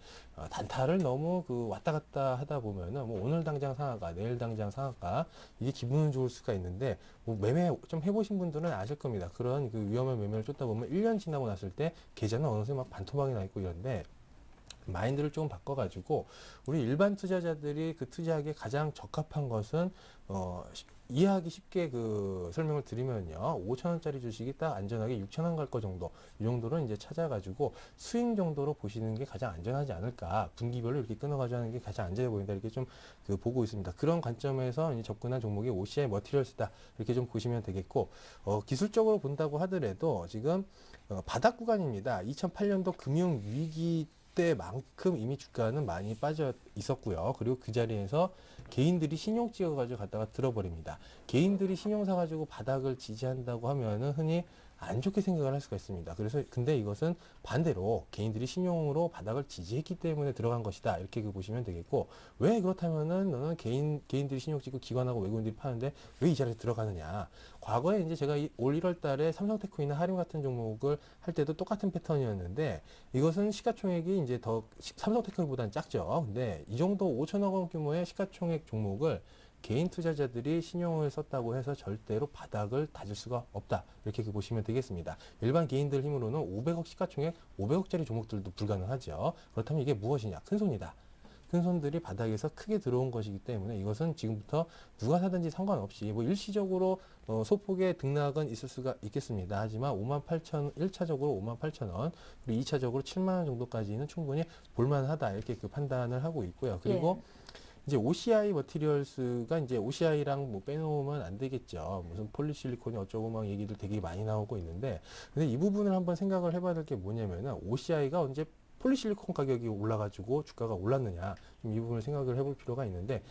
단타를 너무 그 왔다 갔다 하다 보면은 뭐 오늘 당장 상한가, 내일 당장 상한가 이게 기분은 좋을 수가 있는데 뭐 매매 좀 해보신 분들은 아실 겁니다. 그런 그 위험한 매매를 쫓다 보면 1년 지나고 났을 때 계좌는 어느새 막 반토막이 나 있고 이런데 마인드를 좀 바꿔가지고 우리 일반 투자자들이 그 투자하기에 가장 적합한 것은 이해하기 쉽게 그 설명을 드리면요. 5,000원짜리 주식이 딱 안전하게 6,000원 갈 거 정도, 이 정도를 이제 찾아가지고 스윙 정도로 보시는 게 가장 안전하지 않을까. 분기별로 이렇게 끊어가지고 하는 게 가장 안전해 보인다. 이렇게 좀 그 보고 있습니다. 그런 관점에서 이제 접근한 종목이 OCI 머티리얼스다. 이렇게 좀 보시면 되겠고, 기술적으로 본다고 하더라도 지금 바닥 구간입니다. 2008년도 금융 위기 때만큼 이미 주가는 많이 빠져 있었고요. 그리고 그 자리에서 개인들이 신용 찍어가지고 갖다가 들어버립니다. 개인들이 신용 사가지고 바닥을 지지한다고 하면은 흔히 안 좋게 생각을 할 수가 있습니다. 그래서 근데 이것은 반대로 개인들이 신용으로 바닥을 지지했기 때문에 들어간 것이다. 이렇게 보시면 되겠고, 왜 그렇다면은 너는 개인들이 신용 찍고 기관하고 외국인들이 파는데 왜 이 자리에 들어가느냐. 과거에 이제 제가 올 1월 달에 삼성테크이나 하림 같은 종목을 할 때도 똑같은 패턴이었는데 이것은 시가총액이 이제 더 삼성테크보다는 작죠. 근데 이 정도 5천억 원 규모의 시가총액 종목을 개인 투자자들이 신용을 썼다고 해서 절대로 바닥을 다질 수가 없다. 이렇게 보시면 되겠습니다. 일반 개인들 힘으로는 500억 시가총액 500억짜리 종목들도 불가능하죠. 그렇다면 이게 무엇이냐? 큰손이다. 큰손들이 바닥에서 크게 들어온 것이기 때문에 이것은 지금부터 누가 사든지 상관없이 뭐 일시적으로 소폭의 등락은 있을 수가 있겠습니다. 하지만 1차적으로 58,000원, 그리고 2차적으로 7만 원 정도까지는 충분히 볼만하다. 이렇게 그 판단을 하고 있고요. 그리고 이제 OCI 머티리얼스가 이제 OCI랑 뭐 빼놓으면 안 되겠죠. 무슨 폴리실리콘이 어쩌고 막 얘기들 되게 많이 나오고 있는데, 근데 이 부분을 한번 생각을 해봐야 될 게 뭐냐면은 OCI가 언제 폴리실리콘 가격이 올라가지고 주가가 올랐느냐, 좀 이 부분을 생각을 해볼 필요가 있는데,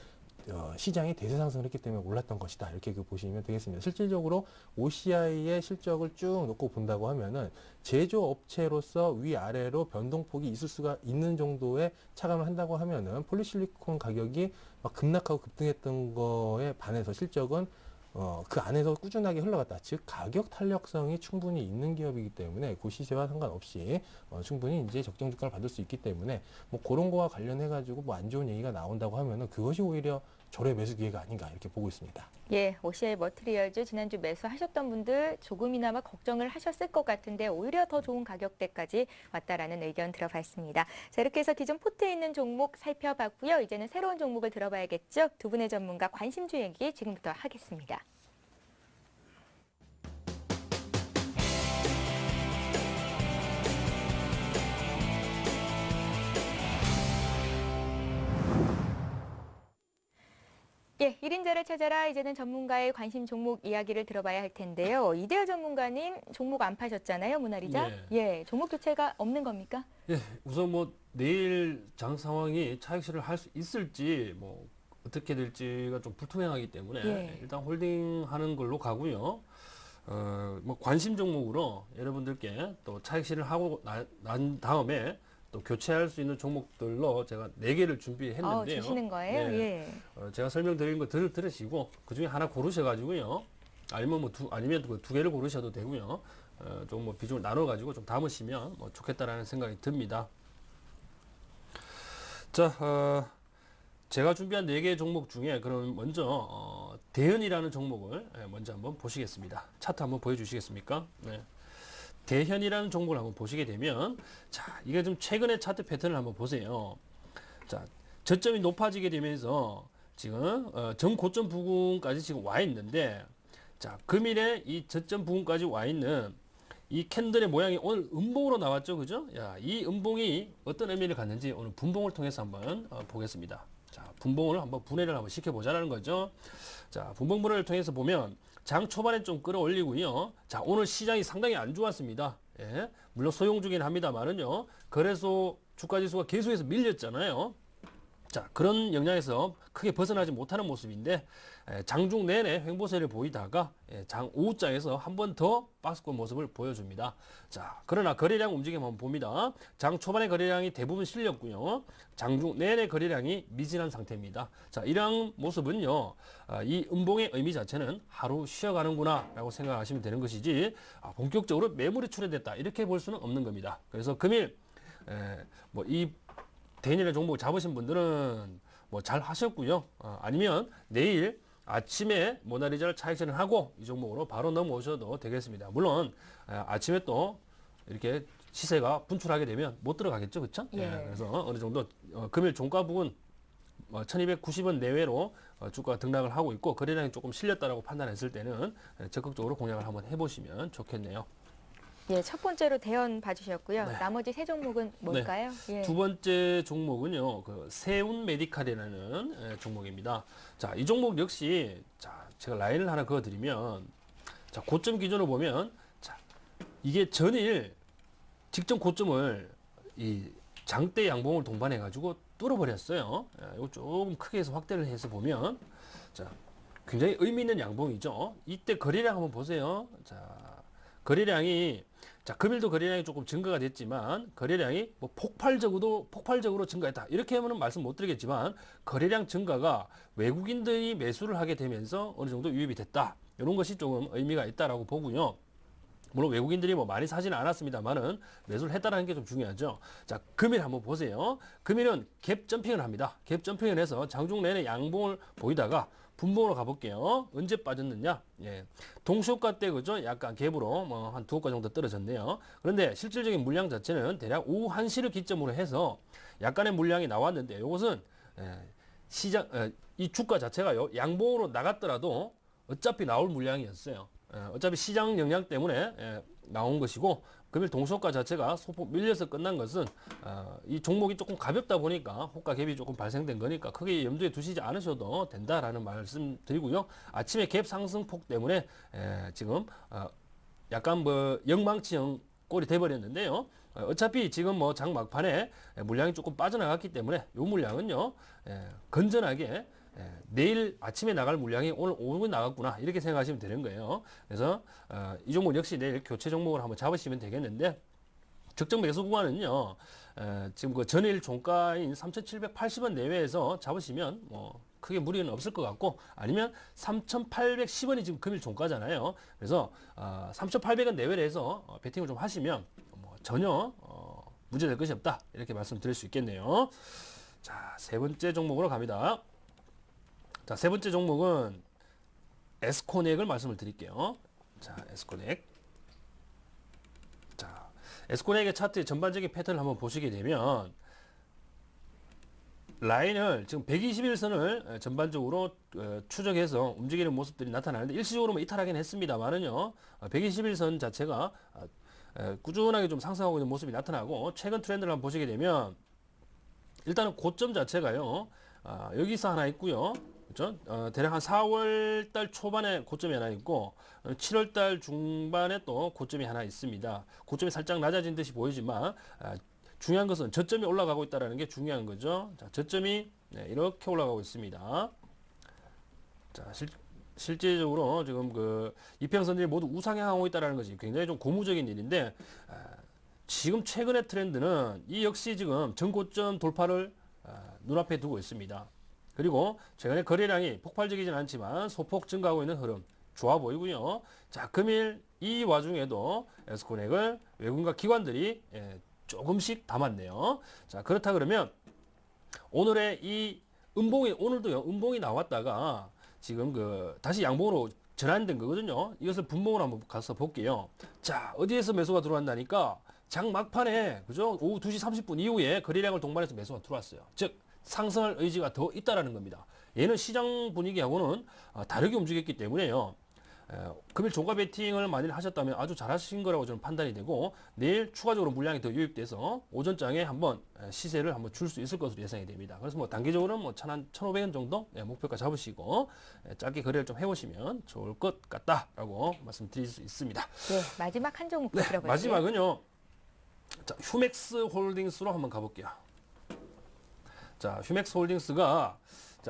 시장이 대세 상승을 했기 때문에 올랐던 것이다. 이렇게 보시면 되겠습니다. 실질적으로 OCI의 실적을 쭉 놓고 본다고 하면은 제조업체로서 위아래로 변동폭이 있을 수가 있는 정도의 차감을 한다고 하면은 폴리실리콘 가격이 막 급락하고 급등했던 거에 반해서 실적은 그 안에서 꾸준하게 흘러갔다. 즉 가격 탄력성이 충분히 있는 기업이기 때문에 그 시세와 상관없이 충분히 이제 적정 주가를 받을 수 있기 때문에 뭐 그런 거와 관련해 가지고 뭐 안 좋은 얘기가 나온다고 하면은 그것이 오히려 절의 매수 기회가 아닌가 이렇게 보고 있습니다. 예, OCI 머티리얼즈 지난주 매수하셨던 분들 조금이나마 걱정을 하셨을 것 같은데 오히려 더 좋은 가격대까지 왔다라는 의견 들어봤습니다. 자, 이렇게 해서 기존 포트에 있는 종목 살펴봤고요. 이제는 새로운 종목을 들어봐야겠죠. 두 분의 전문가 관심주 얘기 지금부터 하겠습니다. 예, 1인자를 찾아라. 이제는 전문가의 관심 종목 이야기를 들어봐야 할 텐데요. 이대호 전문가님 종목 안 파셨잖아요, 모나리자. 예, 종목 교체가 없는 겁니까? 예, 우선 뭐 내일 장 상황이 차익실을 할 수 있을지 뭐 어떻게 될지가 좀 불투명하기 때문에 일단 홀딩하는 걸로 가고요. 뭐 관심 종목으로 여러분들께 또 차익실을 하고 난 다음에 또 교체할 수 있는 종목들로 제가 4개를 준비했는데요. 주시는 거예요? 예. 제가 설명드린 거 들으시고 그 중에 하나 고르셔가지고요. 아니면 뭐 아니면 그 2개를 고르셔도 되고요. 좀 뭐 비중을 나눠가지고 좀 담으시면 뭐 좋겠다라는 생각이 듭니다. 자, 제가 준비한 4개 종목 중에 그럼 먼저 대현이라는 종목을 먼저 한번 보시겠습니다. 차트 한번 보여주시겠습니까? 네. 대현이라는 종목을 한번 보시게 되면, 자, 이게 좀 최근의 차트 패턴을 한번 보세요. 자, 저점이 높아지게 되면서 지금 전고점 부근까지 지금 와 있는데, 자, 금일에 이 저점 부근까지 와 있는 이 캔들의 모양이 오늘 음봉으로 나왔죠, 그죠? 야, 이 음봉이 어떤 의미를 갖는지 오늘 분봉을 통해서 한번 보겠습니다. 자, 분봉을 한번 분해를 한번 시켜보자라는 거죠. 자, 분봉 분해를 통해서 보면 장 초반에 좀 끌어올리고요. 자, 오늘 시장이 상당히 안 좋았습니다. 예, 물론 소용 중긴 합니다만은요. 거래소 주가지수가 계속해서 밀렸잖아요. 자, 그런 영향에서 크게 벗어나지 못하는 모습인데 장중 내내 횡보세를 보이다가 장 오후장에서 한 번 더 박스권 모습을 보여줍니다. 자, 그러나 거래량 움직임 한번 봅니다. 장 초반의 거래량이 대부분 실렸고요. 장중 내내 거래량이 미진한 상태입니다. 자, 이러한 모습은요, 이 음봉의 의미 자체는 하루 쉬어가는구나 라고 생각하시면 되는 것이지 본격적으로 매물이 출현됐다 이렇게 볼 수는 없는 겁니다. 그래서 금일 뭐 이 대인의 종목 잡으신 분들은 뭐 잘 하셨고요. 아니면 내일 아침에 모나리자를 차익 실현하고 이 종목으로 바로 넘어오셔도 되겠습니다. 물론 아침에 또 이렇게 시세가 분출하게 되면 못 들어가겠죠, 그렇죠? 예. 그래서 어느 정도 금일 종가 부근 1290원 내외로 주가가 등락을 하고 있고 거래량이 조금 실렸다라고 판단했을 때는 적극적으로 공략을 한번 해보시면 좋겠네요. 예, 첫 번째로 대연 봐주셨고요. 네. 나머지 세 종목은 뭘까요? 예. 두 번째 종목은요, 그 세운 메디칼이라는 종목입니다. 자, 이 종목 역시 자, 제가 라인을 하나 그어드리면, 자, 고점 기준으로 보면, 자, 이게 전일 직전 고점을 이 장대 양봉을 동반해가지고 뚫어버렸어요. 이거 조금 크게 해서 확대를 해서 보면, 자, 굉장히 의미 있는 양봉이죠. 이때 거래량 한번 보세요. 자, 거래량이 자, 금일도 거래량이 조금 증가가 됐지만 거래량이 뭐 폭발적으로 증가했다. 이렇게 하면 말씀 못 드리겠지만 거래량 증가가 외국인들이 매수를 하게 되면서 어느 정도 유입이 됐다. 이런 것이 조금 의미가 있다라고 보고요. 물론 외국인들이 뭐 많이 사지는 않았습니다만은 매수를 했다라는 게 좀 중요하죠. 자, 금일 한번 보세요. 금일은 갭 점핑을 합니다. 갭 점핑을 해서 장중 내내 양봉을 보이다가 분봉으로 가볼게요. 언제 빠졌느냐? 예. 동시효과 때 그죠? 약간 갭으로 뭐 한 두호가 정도 떨어졌네요. 그런데 실질적인 물량 자체는 대략 오후 1시를 기점으로 해서 약간의 물량이 나왔는데 이것은 시장 이 주가 자체가요. 양봉으로 나갔더라도 어차피 나올 물량이었어요. 어차피 시장 영향 때문에 나온 것이고 금일 동시효과 자체가 소폭 밀려서 끝난 것은 이 종목이 조금 가볍다 보니까 호가 갭이 조금 발생된 거니까 크게 염두에 두시지 않으셔도 된다라는 말씀 드리고요. 아침에 갭 상승폭 때문에 지금 약간 뭐 영망치형 꼴이 돼버렸는데요. 어차피 지금 뭐 장 막판에 물량이 조금 빠져나갔기 때문에 이 물량은요 건전하게 내일 아침에 나갈 물량이 오늘 오후에 나갔구나 이렇게 생각하시면 되는 거예요. 그래서 이 종목 역시 내일 교체 종목을 한번 잡으시면 되겠는데 적정 매수 구간은요 지금 그 전일 종가인 3,780원 내외에서 잡으시면 뭐 크게 무리는 없을 것 같고 아니면 3,810원이 지금 금일 종가잖아요. 그래서 3,800원 내외에서 베팅을 좀 하시면 뭐 전혀 문제될 것이 없다 이렇게 말씀드릴 수 있겠네요. 자, 세 번째 종목으로 갑니다. 자, 세 번째 종목은 에스코넥을 말씀을 드릴게요. 자, 에스코넥. 자, 에스코넥의 차트의 전반적인 패턴을 한번 보시게 되면 라인을 지금 121선을 전반적으로 추적해서 움직이는 모습들이 나타나는데 일시적으로 뭐 이탈하긴 했습니다만은요. 121선 자체가 꾸준하게 좀 상승하고 있는 모습이 나타나고 최근 트렌드를 한번 보시게 되면 일단은 고점 자체가요. 여기서 하나 있고요. 그렇죠? 대략 한 4월 달 초반에 고점이 하나 있고 7월 달 중반에 또 고점이 하나 있습니다. 고점이 살짝 낮아진 듯이 보이지만 중요한 것은 저점이 올라가고 있다는 게 중요한 거죠. 자, 저점이 이렇게 올라가고 있습니다. 자, 실제적으로 지금 그 이평선들이 모두 우상향하고 있다는 것이 굉장히 좀 고무적인 일인데 지금 최근의 트렌드는 이 역시 지금 전고점 돌파를 눈앞에 두고 있습니다. 그리고 최근에 거래량이 폭발적이진 않지만 소폭 증가하고 있는 흐름 좋아 보이고요. 자, 금일 이 와중에도 에스코넥을 외국인과 기관들이 조금씩 담았네요. 자, 그렇다 그러면 오늘의 이 음봉이 오늘도요. 음봉이 나왔다가 지금 그 다시 양봉으로 전환된 거거든요. 이것을 분봉으로 한번 가서 볼게요. 자, 어디에서 매수가 들어왔다니까 장 막판에 그죠? 오후 2시 30분 이후에 거래량을 동반해서 매수가 들어왔어요. 즉 상승할 의지가 더 있다라는 겁니다. 얘는 시장 분위기하고는 다르게 움직였기 때문에요. 금일 종가 베팅을 만일 하셨다면 아주 잘하신 거라고 저는 판단이 되고 내일 추가적으로 물량이 더 유입돼서 오전장에 한번 시세를 한번 줄 수 있을 것으로 예상이 됩니다. 그래서 뭐 단기적으로는 뭐 1,500원 정도 목표가 잡으시고 짧게 거래를 좀 해보시면 좋을 것 같다라고 말씀드릴 수 있습니다. 네, 마지막 한 종목 네, 들어볼게요. 마지막은요. 자, 휴맥스 홀딩스로 한번 가볼게요. 자, 휴맥스 홀딩스가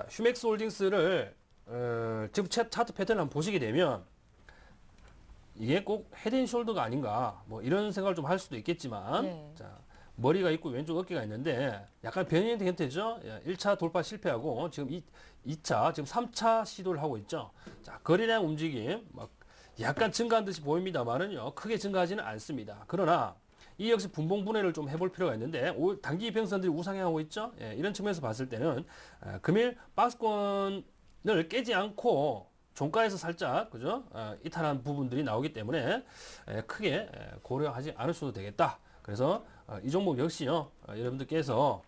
휴맥스 홀딩스를 지금 차트 패턴을 한번 보시게 되면 이게 꼭 헤드앤숄더가 아닌가 뭐 이런 생각을 좀 할 수도 있겠지만 네. 자, 머리가 있고 왼쪽 어깨가 있는데 약간 변형된 형태죠. 1차 돌파 실패하고 지금 2차 지금 3차 시도를 하고 있죠. 자, 거래량 움직임 막 약간 증가한 듯이 보입니다만은요 크게 증가하지는 않습니다. 그러나 이 역시 분봉 분해를 좀 해볼 필요가 있는데 단기 이평선들이 우상향하고 있죠. 이런 측면에서 봤을 때는 금일 박스권을 깨지 않고 종가에서 살짝 그죠 이탈한 부분들이 나오기 때문에 크게 고려하지 않으셔도 되겠다. 그래서 이 종목 역시요 여러분들께서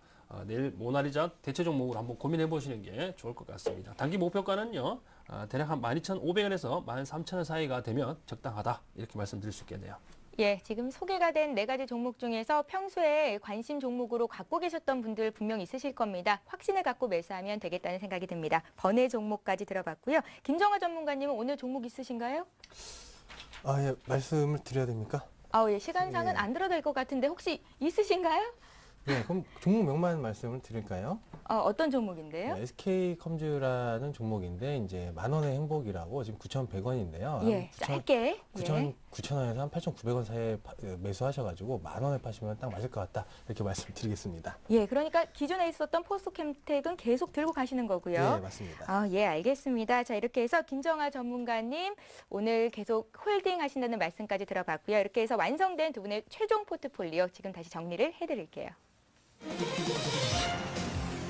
내일 모나리자 대체 종목으로 한번 고민해 보시는 게 좋을 것 같습니다. 단기 목표가는요 대략 한 12,500원에서 13,000원 사이가 되면 적당하다 이렇게 말씀드릴 수 있겠네요. 예, 지금 소개가 된 4가지 종목 중에서 평소에 관심 종목으로 갖고 계셨던 분들 분명 있으실 겁니다. 확신을 갖고 매수하면 되겠다는 생각이 듭니다. 번외 종목까지 들어봤고요. 김정화 전문가님은 오늘 종목 있으신가요? 예, 말씀을 드려야 됩니까? 예, 시간상은 예. 안 들어도 될 것 같은데 혹시 있으신가요? 네, 그럼 종목명만 말씀을 드릴까요? 어떤 종목인데요? 네, SK컴즈라는 종목인데 이제 만 원의 행복이라고 지금 9,100원인데요. 예, 짧게. 9,000원에서 한 8,900원 사이에 매수하셔가지고 만 원에 파시면 딱 맞을 것 같다 이렇게 말씀드리겠습니다. 예, 그러니까 기존에 있었던 포스캠텍은 계속 들고 가시는 거고요. 네, 맞습니다. 예, 알겠습니다. 자, 이렇게 해서 김정아 전문가님 오늘 계속 홀딩 하신다는 말씀까지 들어봤고요. 이렇게 해서 완성된 두 분의 최종 포트폴리오 지금 다시 정리를 해드릴게요.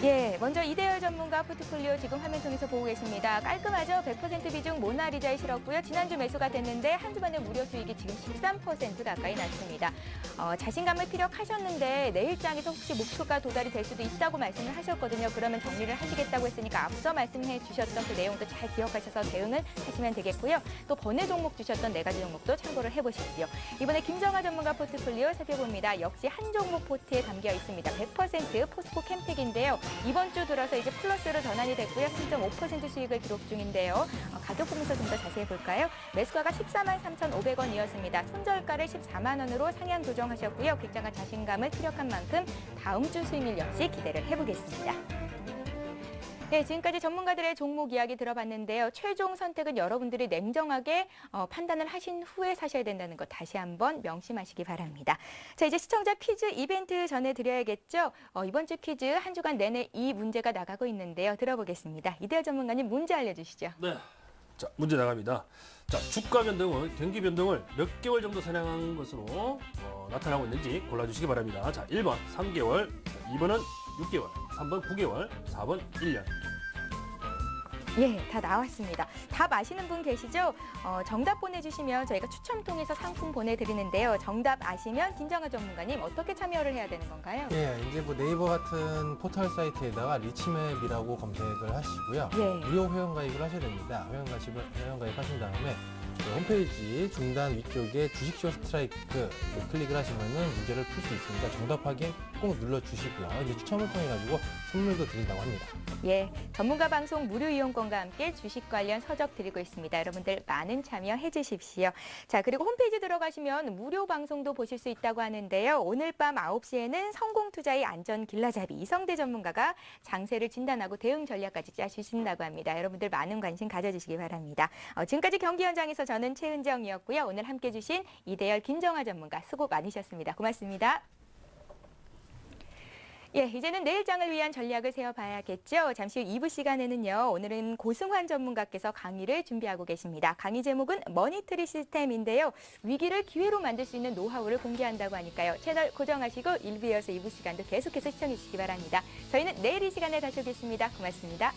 예, 먼저 이대열 전문가 포트폴리오 지금 화면 통해서 보고 계십니다. 깔끔하죠? 100% 비중 모나리자에 실었고요. 지난주 매수가 됐는데 한 주 만에 무료 수익이 지금 13% 가까이 났습니다. 자신감을 피력하셨는데 내일장에서 혹시 목표가 도달이 될 수도 있다고 말씀을 하셨거든요. 그러면 정리를 하시겠다고 했으니까 앞서 말씀해 주셨던 그 내용도 잘 기억하셔서 대응을 하시면 되겠고요. 또 번외 종목 주셨던 4가지 종목도 참고를 해보십시오. 이번에 김정아 전문가 포트폴리오 살펴봅니다. 역시 한 종목 포트에 담겨 있습니다. 100% 포스코 캠텍인데요. 이번 주 들어서 이제 플러스로 전환이 됐고요. 3.5% 수익을 기록 중인데요. 가격 보면서 좀 더 자세히 볼까요? 매수가가 143,500원이었습니다. 손절가를 14만 원으로 상향 조정하셨고요. 굉장한 자신감을 피력한 만큼 다음 주 수익률 역시 기대를 해보겠습니다. 네, 지금까지 전문가들의 종목 이야기 들어봤는데요. 최종 선택은 여러분들이 냉정하게 판단을 하신 후에 사셔야 된다는 것 다시 한번 명심하시기 바랍니다. 자, 이제 시청자 퀴즈 이벤트 전해드려야겠죠. 이번 주 퀴즈 한 주간 내내 이 문제가 나가고 있는데요. 들어보겠습니다. 이대열 전문가님 문제 알려주시죠. 네. 자, 문제 나갑니다. 자, 주가 변동은 경기 변동을 몇 개월 정도 선행한 것으로 나타나고 있는지 골라주시기 바랍니다. 자, 1번 3개월, 2번은 6개월, 3번 9개월, 4번 1년. 예, 다 나왔습니다. 답 아시는 분 계시죠? 정답 보내주시면 저희가 추첨 통해서 상품 보내드리는데요. 정답 아시면 김정아 전문가님 어떻게 참여를 해야 되는 건가요? 예, 이제 뭐 네이버 같은 포털 사이트에다가 리치맵이라고 검색을 하시고요. 예. 무료 회원 가입을 하셔야 됩니다. 회원 가입하신 다음에 홈페이지 중단 위쪽에 주식쇼 스트라이크 클릭을 하시면은 문제를 풀 수 있으니까 정답 확인 꼭 눌러주시고요. 이제 추첨을 통해 가지고 선물도 드린다고 합니다. 예, 전문가 방송 무료 이용권과 함께 주식 관련 서적 드리고 있습니다. 여러분들 많은 참여해 주십시오. 자, 그리고 홈페이지 들어가시면 무료 방송도 보실 수 있다고 하는데요. 오늘 밤 9시에는 성공투자의 안전 길라잡이 이성대 전문가가 장세를 진단하고 대응 전략까지 짜주신다고 합니다. 여러분들 많은 관심 가져주시기 바랍니다. 지금까지 경기 현장에서 저는 최은정이었고요. 오늘 함께해 주신 이대열 김정아 전문가 수고 많으셨습니다. 고맙습니다. 예, 이제는 내일장을 위한 전략을 세워봐야겠죠. 잠시 후 2부 시간에는요. 오늘은 고승환 전문가께서 강의를 준비하고 계십니다. 강의 제목은 머니트리 시스템인데요. 위기를 기회로 만들 수 있는 노하우를 공개한다고 하니까요. 채널 고정하시고 1부 이어서 2부 시간도 계속해서 시청해 주시기 바랍니다. 저희는 내일 이 시간에 다시 오겠습니다. 고맙습니다.